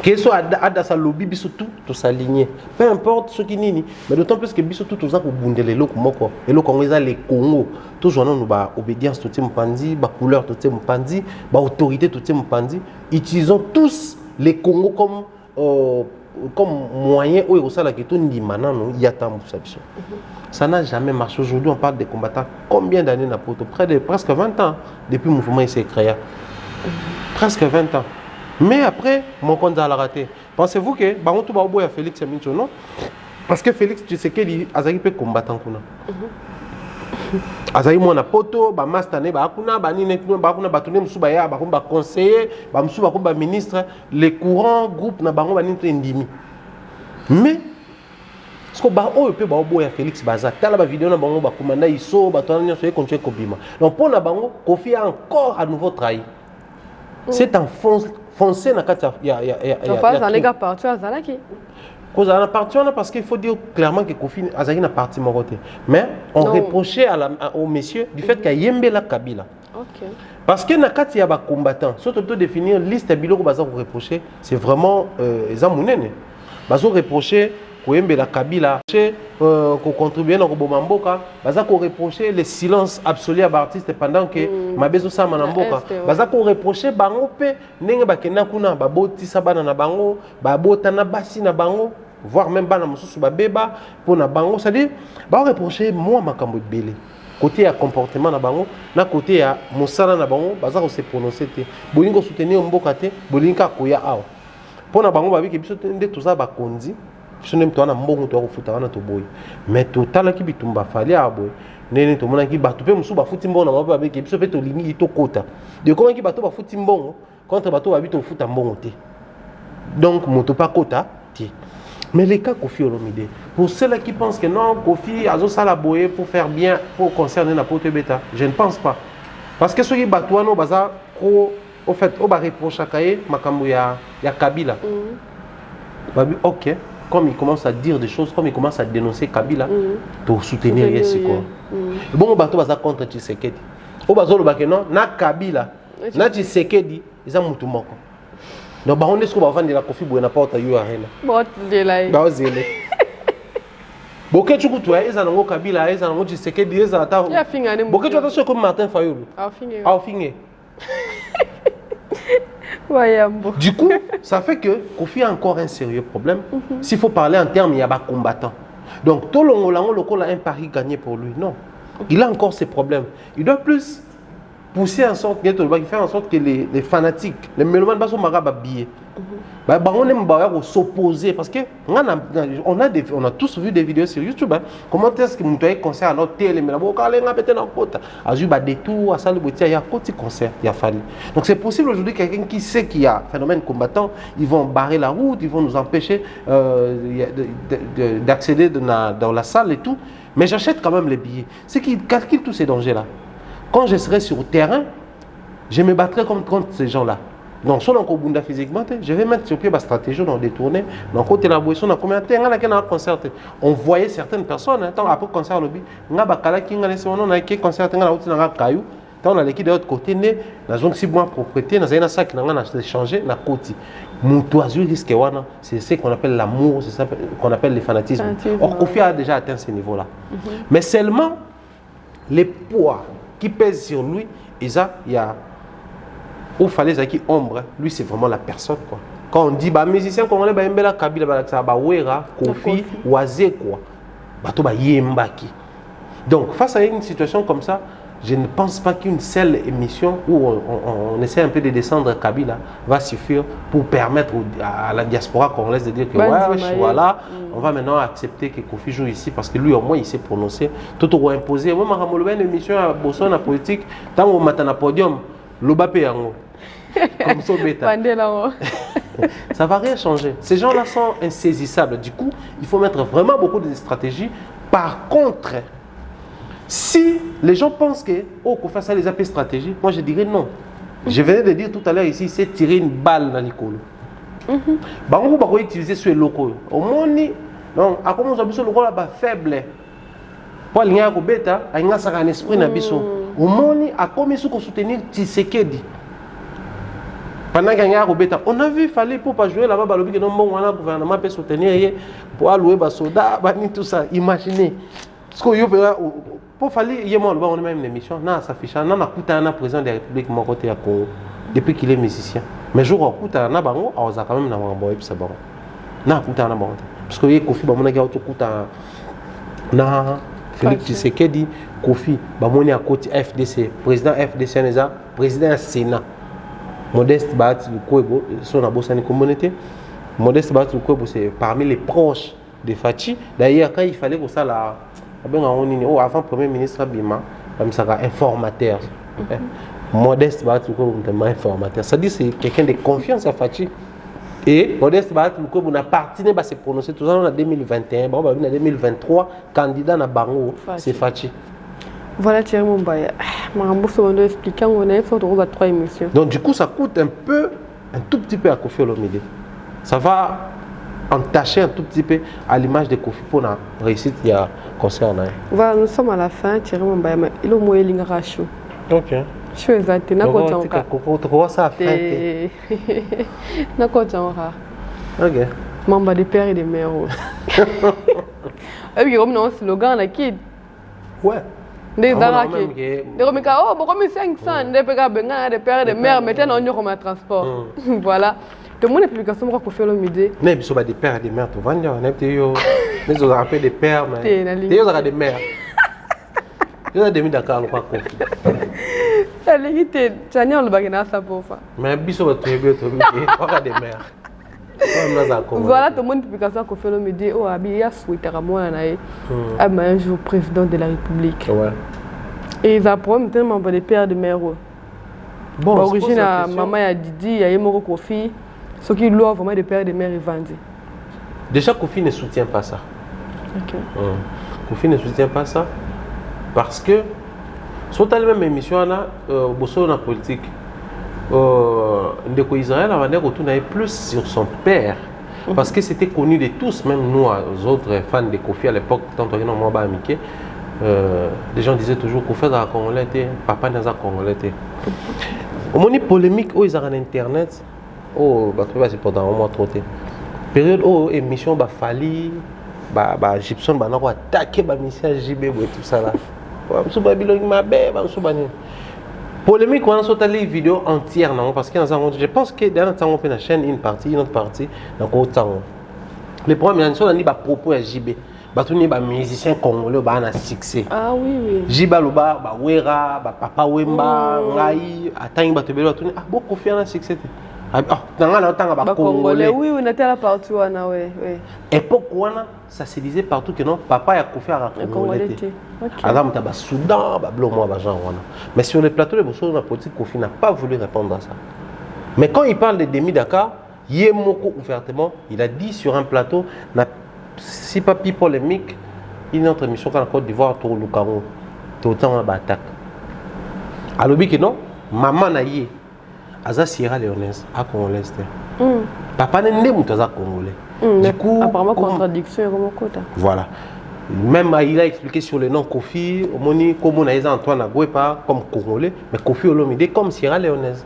Que soit à sa lobby biso tout s'aligner. Peu importe ce qui nini, mais d'autant plus que biso tout ça pour bundele loko moko. Et le Congo les Congo tout journal nous ba obédience tout mpandi, ba couleur tout mpandi, ba autorité tout mpandi. Utilisons tous les Congo comme moyen où il y a tout il y a tant ça n'a jamais marché. Aujourd'hui on parle des combattants. Combien d'années n'a pas près de presque 20 ans depuis le mouvement s'est créé. Presque 20 ans. Mais après mon compte a raté. Pensez-vous que baron tout ba boya Félix Amincho non? Parce que Félix tu sais qu'il azali peut combattant kuna. Azali mona poto ba mastane ba kuna ba nini ba kuna ba tourner musuba ya ba ba conseiller ba musuba ko ba ministre les courants groupe na bango ba nini ndimi. Mais ce que ba o peut ba boya Félix baza tala ba vidéo na bango ba commanda iso ba tona nyo continuer kobima. Donc pour na bango Kofi a encore à nouveau trahi. C'est un foncé na kati ya enfin ça les gars partout azala qui parce qu'il faut dire clairement que Kofi Azaki n'a parti mon côté. Mais on reprochait au monsieur du fait qu'il y a Yembela Kabila. Okay. Parce que Nakati y a des combattants. Surtout de définir liste de biloko baza reprocher, c'est vraiment Zamounene. Bazo reprocher Yembela Kabila, qu'on contribuait dans Robomamboka, baza qu'on reprocher le silence absolu à l'artiste pendant que Mabezo Samanamboka. Baza qu'on reprocher bango pe nenge bakena kuna baboti sabana na bango, babota na basi na bango. Voire même bana mususu ba beba pour na bango, c'est-à-dire ba reprocher moi makambo belé côté à comportement na bango na côté à mosala na bango baza ko se prononcer te bolingo soutenir mboka te bolinga koya awa pour na bango ba bi ke biso nde tout ça ba kondi biso ndem toana mbongo to kofuta wana to boy mais total ki bitumba fali aboy nene to mona ki bato pe musu bafuti mbongo na mabe avec biso pe to lingi to kota de comment ki bato bafuti mbongo contre bato ba bito futa mbongo te donc moto pas kota ti mais les cas Kofi Olomide pour ceux qui pensent que non Kofi azo sala boye pour faire bien pour concerner na pote beta je ne pense pas parce que ceux qui bato no baza ko au fait on va reprocher kaye makambo ya Kabila babi ok comme il commence à dire des choses comme il commence à dénoncer Kabila pour soutenir yes quoi bon bato baza contre Tshisekedi au bazo lo bakeno na Kabila na Tshisekedi ils ont mutu moko donc on est ce qu'on va vendre la Kofi boye na porte yo arena bon delay ba ozele boke chuku toi ils ont Kabila ils ont Tshisekedi ils ont ta boke tu attention comme Martin Fayulu au finge du coup, ça fait que Kofi a encore un sérieux problème. S'il faut parler en termes, il y a des combattants. Donc, tout le monde a un pari gagné pour lui. Non. Il a encore ses problèmes. Il doit plus pousser en sorte, faire en sorte que les fanatiques, les mélomanes, on aime s'opposer parce que on a tous vu des vidéos sur YouTube. Comment est-ce que nous avons concert à notre télé, mais on a des tours à salle il y a un concert, il y a fallu. Donc c'est possible aujourd'hui quelqu'un qui sait qu'il y a un phénomène combattant, ils vont barrer la route, ils vont nous empêcher d'accéder dans la salle et tout. Mais j'achète quand même les billets. C'est qu'ils calculent tous ces dangers-là. Quand je serai sur le terrain, je me battrai contre ces gens-là. Donc, si on a physiquement, je vais mettre sur pied ma stratégie dans des tournées. Donc, côté la boisson, on a combien de temps on a concert. On voyait certaines personnes, après le concert, on a bakala qui on a un concert, on a un caillou. On a l'équipe de l'autre côté, dans une si bonne propriété, dans un sac, on a échangé la côte. C'est ce qu'on appelle l'amour, c'est ça qu'on appelle le fanatisme. Or, Kofi a déjà atteint ce niveau-là. Mais seulement les poids qui pèsent sur lui, il y a où fallait qui ombre, lui c'est vraiment la personne quoi. Quand on dit bah musicien congolais bah mbela Kabila bah ça bah Wera, Kofi, Oazé quoi. Bah to bah Yembaki. Donc face à une situation comme ça, je ne pense pas qu'une seule émission où on essaie un peu de descendre Kabila va suffire pour permettre à la diaspora congolaise de dire que ouais, voilà, on va maintenant accepter que Kofi joue ici parce que lui au moins il s'est prononcé. Tout au imposé. Moi ma une émission à Boston la politique, tant au matin à podium, l'obapé yango. Comme ça, bêta. Ça va rien changer. Ces gens-là sont insaisissables. Du coup, il faut mettre vraiment beaucoup de stratégies. Par contre, si les gens pensent que qu'on fait ça les appels stratégies, moi je dirais non. Je venais de dire tout à l'heure ici, c'est tirer une balle dans l'école. On va utiliser ce locaux. Au moins, donc, à comment on a besoin de là faible. Pour aller à bêta, il y a un esprit na biso. Au moins, à comment on soutenir Tshisekedi. Pendant qu'il y a on a vu qu'il fallait pour pas jouer là-bas, le gouvernement peut soutenir pour allouer les soldats, tout ça. Imaginez. Parce que pour fallait on a même une émission, on a s'affiché, on a coûté un président de la République mon côté à Congo depuis qu'il est musicien. Mais jour où coûté un bango, on a quand même un boy puis ça bon. Na coûté un bango. Parce que Kofi ba mona ga auto coûté na Félix Tshisekedi, Kofi ba mona à côté FDC, président FDC neza, président Sénat. Modeste Bahati Lukwebo, son abosani communauté. Modeste Bahati Lukwebo, c'est parmi les proches de Fachi. D'ailleurs, quand il fallait que ça la, avant Premier ministre Abima, comme ça informateur. Modeste Bahati Lukwebo, tellement informateur. Ça dit c'est quelqu'un de confiance à Fachi. Et Modeste Bahati Lukwebo n'a parti à se prononcer tout ça en 2021, en 2023, candidat à Bango, c'est Fachi. Voilà Thierry Mumbaya. Je vais expliquer on a fait 3 émissions. Donc du coup ça coûte un tout petit peu à Kofi Olomide. Ça va entacher un tout petit peu à l'image de Kofi pour la réussite il y a concernant. Voilà, nous sommes à la fin Thierry Mumbaya mais il est au moins lingachu. OK. Je suis exact na ko tanga. Ko ça fait. Na ko tanga. OK. Mamba des pères et des mères. Et puis comme un slogan là qui ouais. Des arraqués. Des remika, oh, bon, comme 500, des pères des pères, des mères, mettez dans un transport. Voilà. Tout le monde est publication pour faire le midi. Mais il y a des pères et des mères, tu vois, mais ils ont appelé des pères, mais ils ont des mères. Ils ont des mères d'accord, on croit. La vérité, tu as dit on le bagage ça pour ça. Mais ils sont très bien, tu vois, des mères. Voilà, tout le monde publication qu'on fait le midi. Oh, il y a souhaité à moi un jour président de la République. Et ils apprennent tellement des pères de mère. Bon, origine à maman et Didi, il y a Yemoro Kofi. Ce qui loin vraiment des pères de mère et vendent. Déjà, Kofi ne soutient pas ça. Kofi ne soutient pas ça parce que sur la même émission, on a la politique. Ndeko Israël a retourné plus sur son père parce que c'était connu de tous, même nous, les autres fans de Kofi à l'époque, tant qu'on a américain, les gens disaient toujours Kofi est congolais, papa n'est pas congolais. Au moment polémique, ils ont internet, c'est pendant un mois trop. Période où émission Fali, Gibson, on a attaqué la mission JB et tout ça là. Polémique, on a sauté les vidéos entières, parce que je pense que dans la chaîne, une autre partie, les problèmes, ils ont dit propos à JB. Les musiciens congolais ont succès. Ah oui. JB, Wera, Papa Wemba, Ngai, Atang, beaucoup de succès. Congolais, oui, on était là partout. Époque où ça se disait partout que non, papa a couvert à Congolais. Adam Taba Soudan, mais sur le plateau de Bosso, la politique Kofi n'a pas voulu répondre à ça. Mais quand il parle de Demi Dakar, Yemoko ouvertement, il a dit sur un plateau, si pas polémique, il y a notre émission en Côte d'Ivoire, tout le Cameroun, tout le temps attaque. Alors, que non, maman naïe. Aza Sierra Leonaise, à Congolaise. Papa n'est pas congolais. Du coup, apparemment, contradiction est comme côté. Voilà. Même il a expliqué sur le nom Kofi, comme on a dit Antoine Agouepa comme congolais, mais Kofi Olomide comme Sierra Leonaise.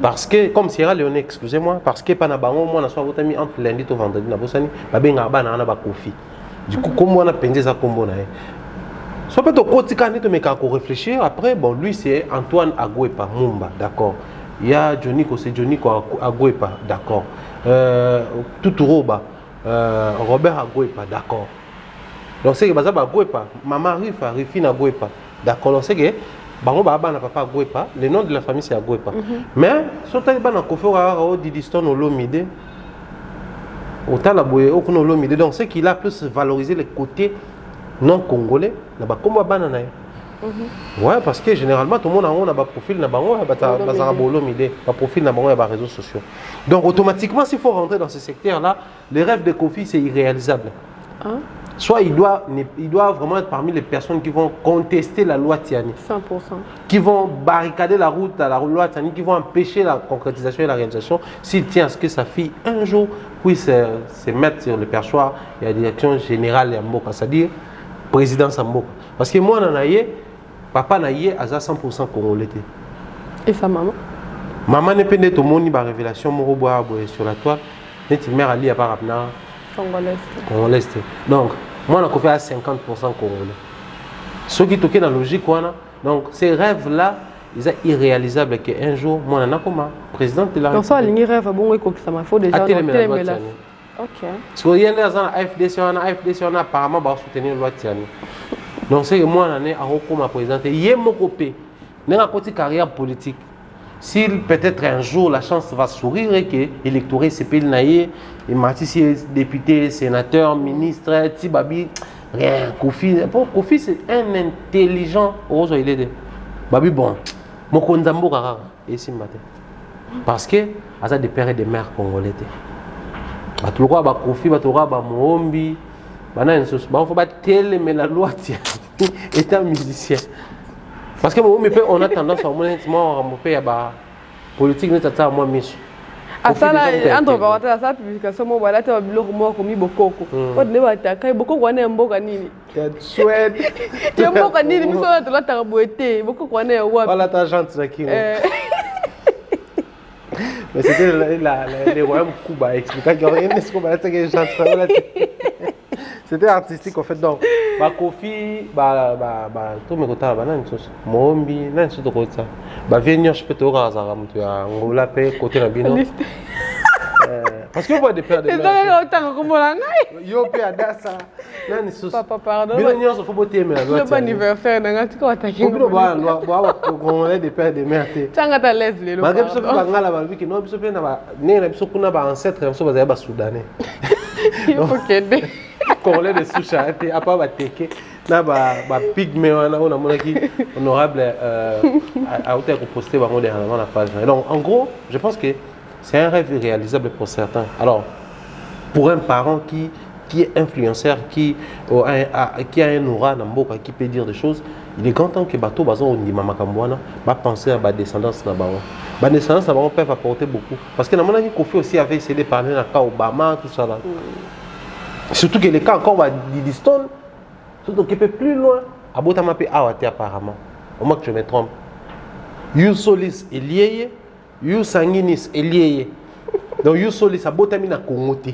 Parce que, comme Sierra Leone, excusez-moi, parce que Panabango, moi, on a soit mis entre lundi et vendredi, na Bosani, Babenga Bana na Kofi. Du coup, comme on a pensé ça comme on a. Soit peut-être au quotidien, on réfléchir. Après, bon, lui, c'est Antoine Agouepa, Mumba, d'accord. Il y a Johnny Ko, c'est Johnny Ko Agouepa, d'accord. Tuturoba, Robert Agouepa, d'accord. Donc c'est que Bazaba Agouepa, Maman Rifine Agouepa, d'accord. Donc c'est que Bango Baba n'a pas Agouepa, le nom de la famille c'est Agouepa. Mais surtout il y a Kofo Didiston Olomide, autant la boye aucun Olomide. Donc c'est qu'il a plus valorisé les côtés non congolais, là bas comme Banana. Ouais, parce que généralement tout le monde a un profil dans les réseaux sociaux. Donc automatiquement, s'il faut rentrer dans ce secteur-là, les rêves de Kofi, c'est irréalisable. Soit il doit vraiment être parmi les personnes qui vont contester la loi Tiani. 100%. Qui vont barricader la route à la loi Tiani, qui vont empêcher la concrétisation et la réalisation. S'il tient à ce que sa fille, un jour, puisse se mettre sur le perchoir et la direction générale de Mboka, c'est-à-dire président Mboka. Parce que moi, papa naïe à 100% congolais. Et sa maman? Maman n'est pas née au monde, la révélation sur la toile. Notre mère Ali à part congolaise. Donc, moi, on a fait à 50% congolais. Ce qui est dans la logique, donc ces rêves-là, ils sont irréalisables qu'un jour, moi, on a comme président de la République. Donc, ça, les rêves, ça m'a fait déjà. Ok. Parce qu'il y a un AFDC, on a apparemment soutenir la loi Tiani. Donc c'est que moi, on est à présidenter. Il y a mon copé. Dans la carrière politique, si peut-être un jour la chance va sourire et que l'électorat se paye naïe, et Mathieu député, sénateur, ministre, Tibabi, rien. Kofi, c'est un intelligent. Il est Babi bon. Mon konzambo rara ici matin. Parce que à ça des pères et des mères congolais. Batulwa ba Kofi, batulwa ba Moombi. Il faut pas mais la loi étant musicien. Parce que on a tendance à la politique, nous avons moins mis. À ça, entre la publication, moi, là, tu as commis beaucoup. Beaucoup on est un beau canini. Tu es un beau canini, mais ça, tu as boité. Beaucoup on est un roi. Voilà ta gente, mais c'était le royaume Cuba, expliquant qu'il y a ce qu'on va dire. C'était artistique en fait. Donc, Kofi, tout le monde Mombi, n'a pas de ça. Venir, je peux te regarder, tu as un côté la bino. Parce que vous voyez des pères de mère. Yo père d'asa. Nani sus. Papa, pardon. Bien nyonso faut boter mais la Le bon anniversaire, nanga tu ko attaquer. Vous on des pères de mère. Tanga ta lève les Malgré biso ba ngala ba biki no biso pe na ba ne na biso kuna ba ancêtre biso ba ba soudanais. Il faut qu'aider. Congolais de souche ate apa ba teke na ba pygmée wana on a monaki honorable a été posté bango dernièrement la page. Donc en gros, je pense que c'est un rêve réalisable pour certains. Alors pour un parent qui est influenceur, qui a un aura dans mboka, qui peut dire des choses, il est grand temps que bateau bazo on dit mama kambwana va penser à ba descendance na bawo. Ba descendance na bawo peuvent apporter beaucoup parce que na mona Kofi aussi avait essayé de parler na cas Obama tout ça là. Surtout que les cas encore va Didiston, surtout qui peut plus loin. Abotama pe awate apparemment. Au moins que je me trompe. You Solis est lié, You Sanguinis est lié. Donc You Solis abotami na Congo te.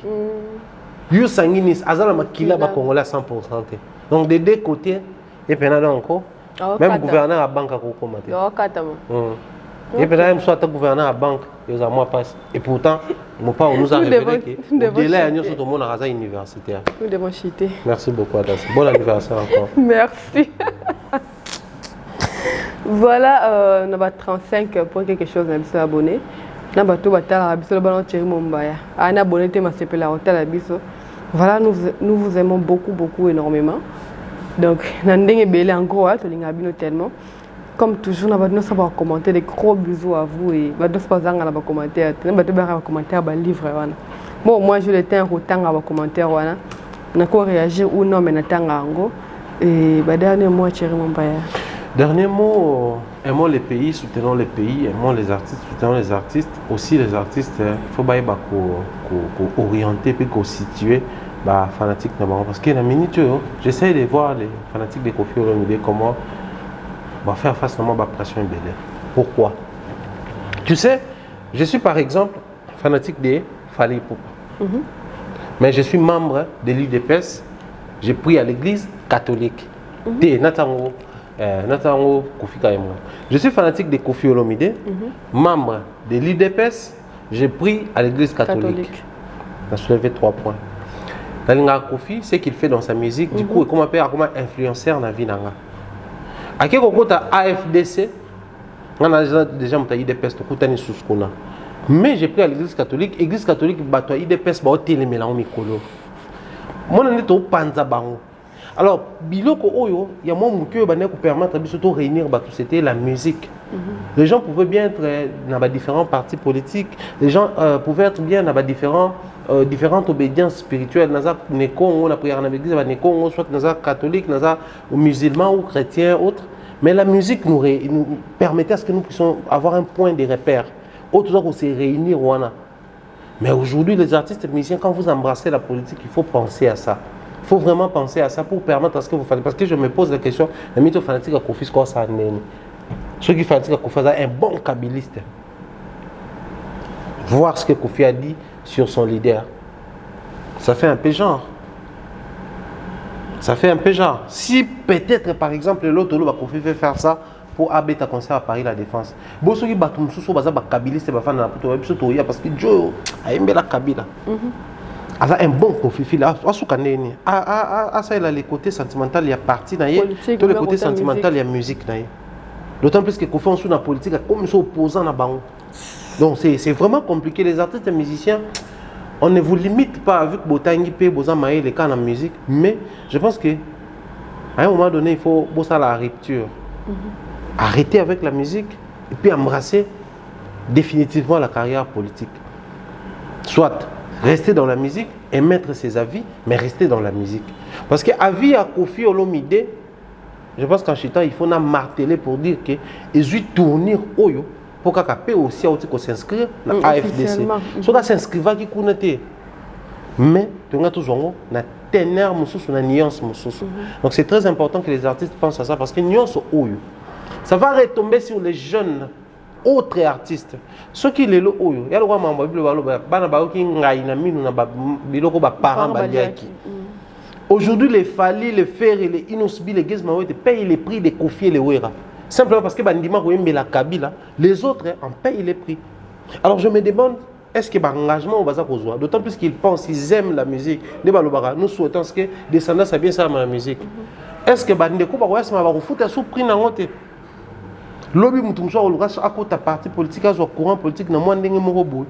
You Sanguinis azala makila ba Congolais 100%. Donc des deux côtés et puis là encore même gouverneur à banque ko komate. Yo katama. Et puis là même soit gouverneur à banque, ils ont moi passe et pourtant mon père nous a révélé que délai nous tout le monde à raza universitaire. Nous devons chiter. Merci beaucoup Adas. Bon anniversaire encore. Merci. Voilà, on a 35 pour quelque chose à biso abonné. Na bato batala biso le ballon Thierry Mombaya. Un abonné te ma sepela hotel à biso. Voilà, nous vous aimons beaucoup énormément. Donc, nandenge belé en gros, to linga bino tellement. Comme toujours, nous avons commenté des gros bisous à vous et nous avons commenté commentaire livre. Bon, moi je l'étais un retard à commentaire. Nous avons réagi ou non, mais nous avons et dernier mot, Thierry Mombaya. Dernier mot, aimons les pays, soutenons les pays, aimons les artistes, soutenons les artistes. Aussi les artistes, il faut orienter et situer les fanatiques. Parce que la minute, j'essaie de voir les fanatiques de Kofi Olomide comment faire face à la pression belée. Pourquoi? Tu sais, je suis par exemple fanatique de Fally Ipupa. Mais je suis membre de l'UDPS. J'ai pris à l'église catholique. Natango Kofi Kayemwa. Je suis fanatique de Kofi Olomide, membre de l'UDPS. J'ai pris à l'église catholique. On a soulevé 3 points. Nalinga Kofi, c'est qu'il fait dans sa musique, du coup, comment influenceur dans la vie. À quel moment AFDC, on a déjà monté l'UDPS, mais j'ai pris à l'église catholique. L'église catholique, l'UDPS, bah, télémélan mikolo. Moi, on est au Panzabango. Alors, biloko oyo, il y a mon qui permettre de réunir, c'était la musique. Les gens pouvaient bien être dans différents partis politiques. Les gens pouvaient être bien dans différentes obédiences spirituelles. Dans la prière dans l'église, soit dans la catholique, dans la musulman ou chrétien, autre. Mais la musique nous permettait à ce que nous puissions avoir un point de repère. Autre chose, on s'est réunir. Mais aujourd'hui, les artistes et les musiciens, quand vous embrassez la politique, il faut penser à ça. Il faut vraiment penser à ça pour permettre à ce que vous faites. Parce que je me pose la question, les mythes fanatiques à Kofi, quoi ça n'est. Ceux qui fanatiques à Kofi, c'est un bon kabiliste. Voir ce que Kofi a dit sur son leader. Ça fait un peu genre. Ça fait un peu genre. Si peut-être, par exemple, l'autre va Kofi fait faire ça pour abéter concert à Paris la Défense. Bon, ceux qui battent tout ça, c'est kabiliste, parce que Joe a aimé la Kabila. Un bon Kofi là, ça il a les côtés sentimentaux, il y a parti tous les côtés sentimentaux, il y a musique. D'autant plus que Kofi en sous la politique, comme ils sont opposants à Bango. Donc c'est vraiment compliqué. Les artistes et musiciens, on ne vous limite pas avec Botangi P, Bozan Maé, les cas en musique, mais je pense qu'à un moment donné, il faut bosser la rupture. Arrêter avec la musique et puis embrasser définitivement la carrière politique. Soit rester dans la musique, émettre ses avis, mais rester dans la musique. Parce qu'à vie à Kofi Olomide, je pense qu'en chitant, il faut marteler pour dire que les huit tournir Oyo pour qu'à aussi s'inscrire dans l'AFDC. Si on s'inscrire, qui connaît. Mais tu as toujours une ténère, une nuance. Donc c'est très important que les artistes pensent à ça parce que nuance Oyo, ça va retomber sur les jeunes. Autres artistes, ceux qui les loent, il y a le roi Mambo, aujourd'hui les Fally, les Fer et les Inosbi, les Gizmaoué payent les prix des Kofi et les Wera. Simplement parce que Bandima la Kabila, les autres en payent les prix. Alors je me demande, est-ce que l'engagement va besoin? D'autant plus qu'ils pensent, ils aiment la musique. Nous souhaitons que descendants ça bien ça la musique. Est-ce que bandeko ba koya sama ba kofuta sous prix na ngote? Lobby mutumso oluka akota parti politique azo courant politique na moi ndenge moko boy.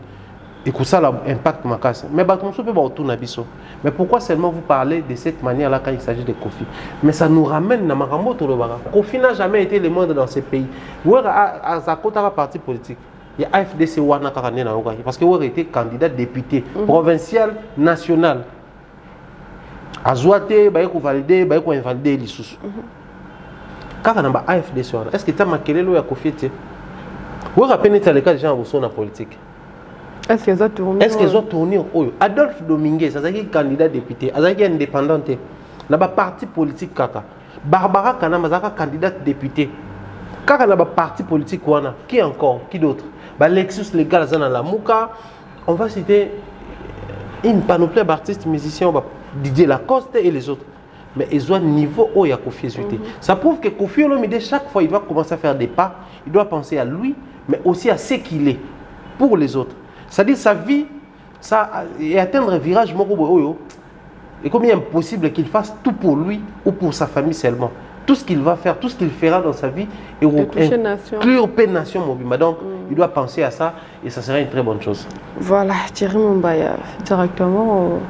Et que ça a un impact makasi. Mais batumso peut ba autour biso. Mais pourquoi seulement vous parlez de cette manière là quand il s'agit de Kofi? Mais ça nous ramène na makambo to lobaka. Kofi n'a jamais été le monde dans ces pays. Ou à kota parti politique. Il y a AFDC wana kakane na ngoka parce que vous été candidat député provincial national. Azouate ba ko valider ba ko invalider lisusu. Kaka na ba AFDC wana. Est-ce que tu as makelelo ya Kofi té? Ou rappelez les cas des gens au na politique. Est-ce qu'ils ont tourné Adolphe Dominguez, c'est un candidat député, c'est un indépendant. Il y a un parti politique. Barbara Kanama, c'est un candidat député. Quand il y a un parti politique, qui encore? Qui d'autre? Lexus Légal, la Mouka. On va citer une panoplie d'artistes, musiciens, Didier Lacoste et les autres. Mais ils ont un niveau où il y a Kofi. Ça prouve que Kofi Olomide, chaque fois, il doit commencer à faire des pas. Il doit penser à lui, mais aussi à ce qu'il est pour les autres. C'est-à-dire sa vie, ça, et atteindre un virage, et comme il est impossible qu'il fasse tout pour lui ou pour sa famille seulement. Tout ce qu'il va faire, tout ce qu'il fera dans sa vie, et inclure Nation Mobima. Donc, il doit penser à ça et ça serait une très bonne chose. Voilà, Thierry Mumbaya, directement,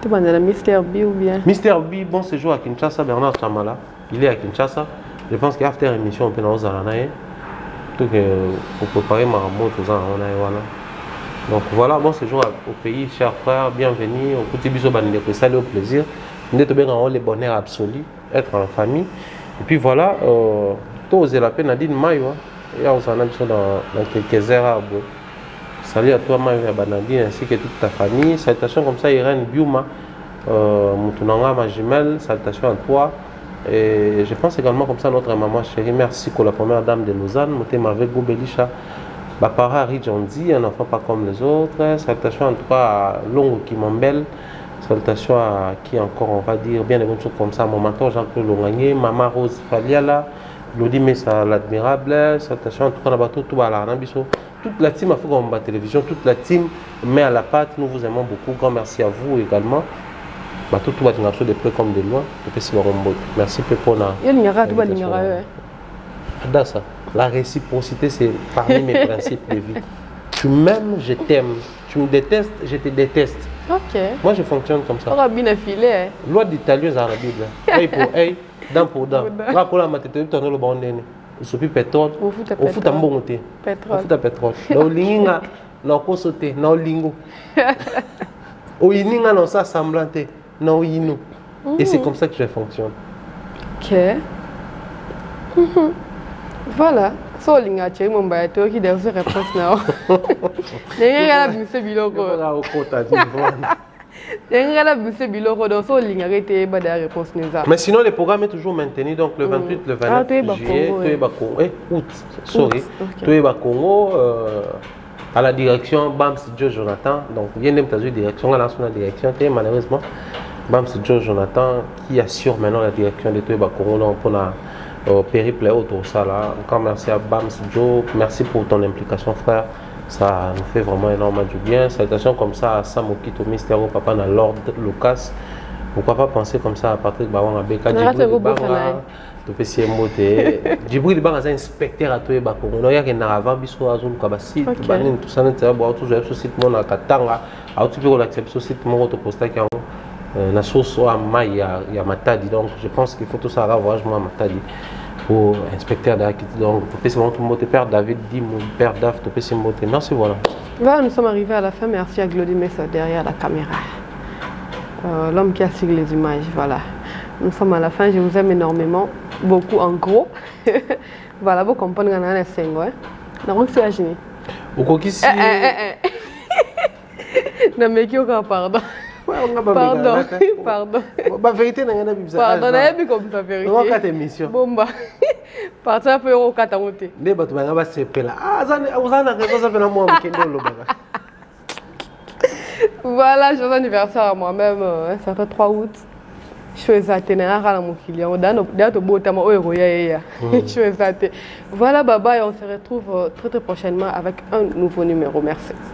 tu es dans Mister B ou bien? Mister B, bon séjour à Kinshasa, Bernard Chamala. Il est à Kinshasa. Je pense qu'après l'émission, on peut nous en pour préparer ma remote aux ans. Donc voilà, bon séjour au pays, chers frères, bienvenue au petit bisou bandeko, salut au plaisir. Nous sommes bien les bonheurs absolus, être en famille. Et puis voilà, tous la peine Nadine Mayo, il y a aussi dans quelques heures. Salut à toi Mayo Banadine ainsi que toute ta famille. Salutations comme ça Irène Biuma, Moutounanga ma jumelle, salutations à toi. Et je pense également comme ça notre maman chérie, merci pour la première dame de Lausanne, Moutem avec Goubelisha. Bapara Ridjondi, un enfant pas comme les autres. Salutations en tout cas à Longo Kimambel. Salutations à qui encore, on va dire, bien des bonnes choses comme ça. Mon mentor Jean-Claude Longagné, Maman Rose Faliala, Lodi Messa l'admirable. Salutations en tout cas à tout la toute la team a fait comme la télévision, toute la team met à la pâte. Nous vous aimons beaucoup. Grand merci à vous également. Tout va être de près comme de loin. Merci Pepona. La réciprocité, c'est parmi mes principes de vie. Tu m'aimes, je t'aime. Tu me détestes, je te déteste. Ok. Moi, je fonctionne comme ça. On a bien affilé. Loi d'Italien dans la Bible. Œil pour œil, dent pour dent. Là, pour la matérialité, tu as le bon nez. Il suffit de pétrole. Au foot à bon thé. Au foot à pétrole. Dans le linga, dans le sauté, dans le lingo. Au yininga, dans ça semblanté. Non, yinou. Et c'est comme ça que je fonctionne. Ok. Voilà. So linga Thierry Mumbaya to qui doit se répondre now. Nenga la buse biloko. Nenga la buse biloko donc so linga été ba da réponse nous. Mais sinon le programme est toujours maintenu donc le 28 le 29 juillet août. Sorry. Toyeba Congo à la direction Bams Joe Jonathan. Donc bien même direction à la direction malheureusement Bams Joe Jonathan qui assure maintenant la direction de Toyeba Congo pour la périple autour de ça là. Encore merci à Bams Joe, merci pour ton implication frère, ça nous fait vraiment énormément du bien. Salutations comme ça à Sam Okito, Mystère Papa dans Lord Lucas. Pourquoi pas penser comme ça à Patrick Baron Abeka, Djibril Banga est inspecteur à Toyeba Congo. Il y a un avant biso à zone Kabasi, tout ça n'était pas toujours sur site mon à Katanga, à tout pour l'accepter sur site mon autoposta qui la source à Maï, il y a Matadi, donc je pense qu'il faut tout ça avoir à Matadi pour inspecteur d'architecture. Donc, tout le monde, Père David dit, mon Père Daf, merci, voilà. Voilà, nous sommes arrivés à la fin. Merci à Glody Messa derrière la caméra. L'homme qui assure les images, voilà. Nous sommes à la fin, je vous aime énormément, beaucoup en gros. Voilà, vous comprenez qu'on a un 5 ans. Non, c'est à Gini. Au qui non, mais qui est pardon. Pardon, pardon. La vérité, n'est pas bizarre. Pardon, n'est pas comme ça, vérité. On a 4 émissions. Bon, bah. Parce que vous avez 4 ans. Les bateaux, on va se péler. Ah, vous avez raison, ça fait un mois que voilà, joyeux anniversaire à moi-même, ça fait 3 août. Je suis exatée, voilà, bye bye, on se retrouve très très prochainement avec un nouveau numéro. Merci.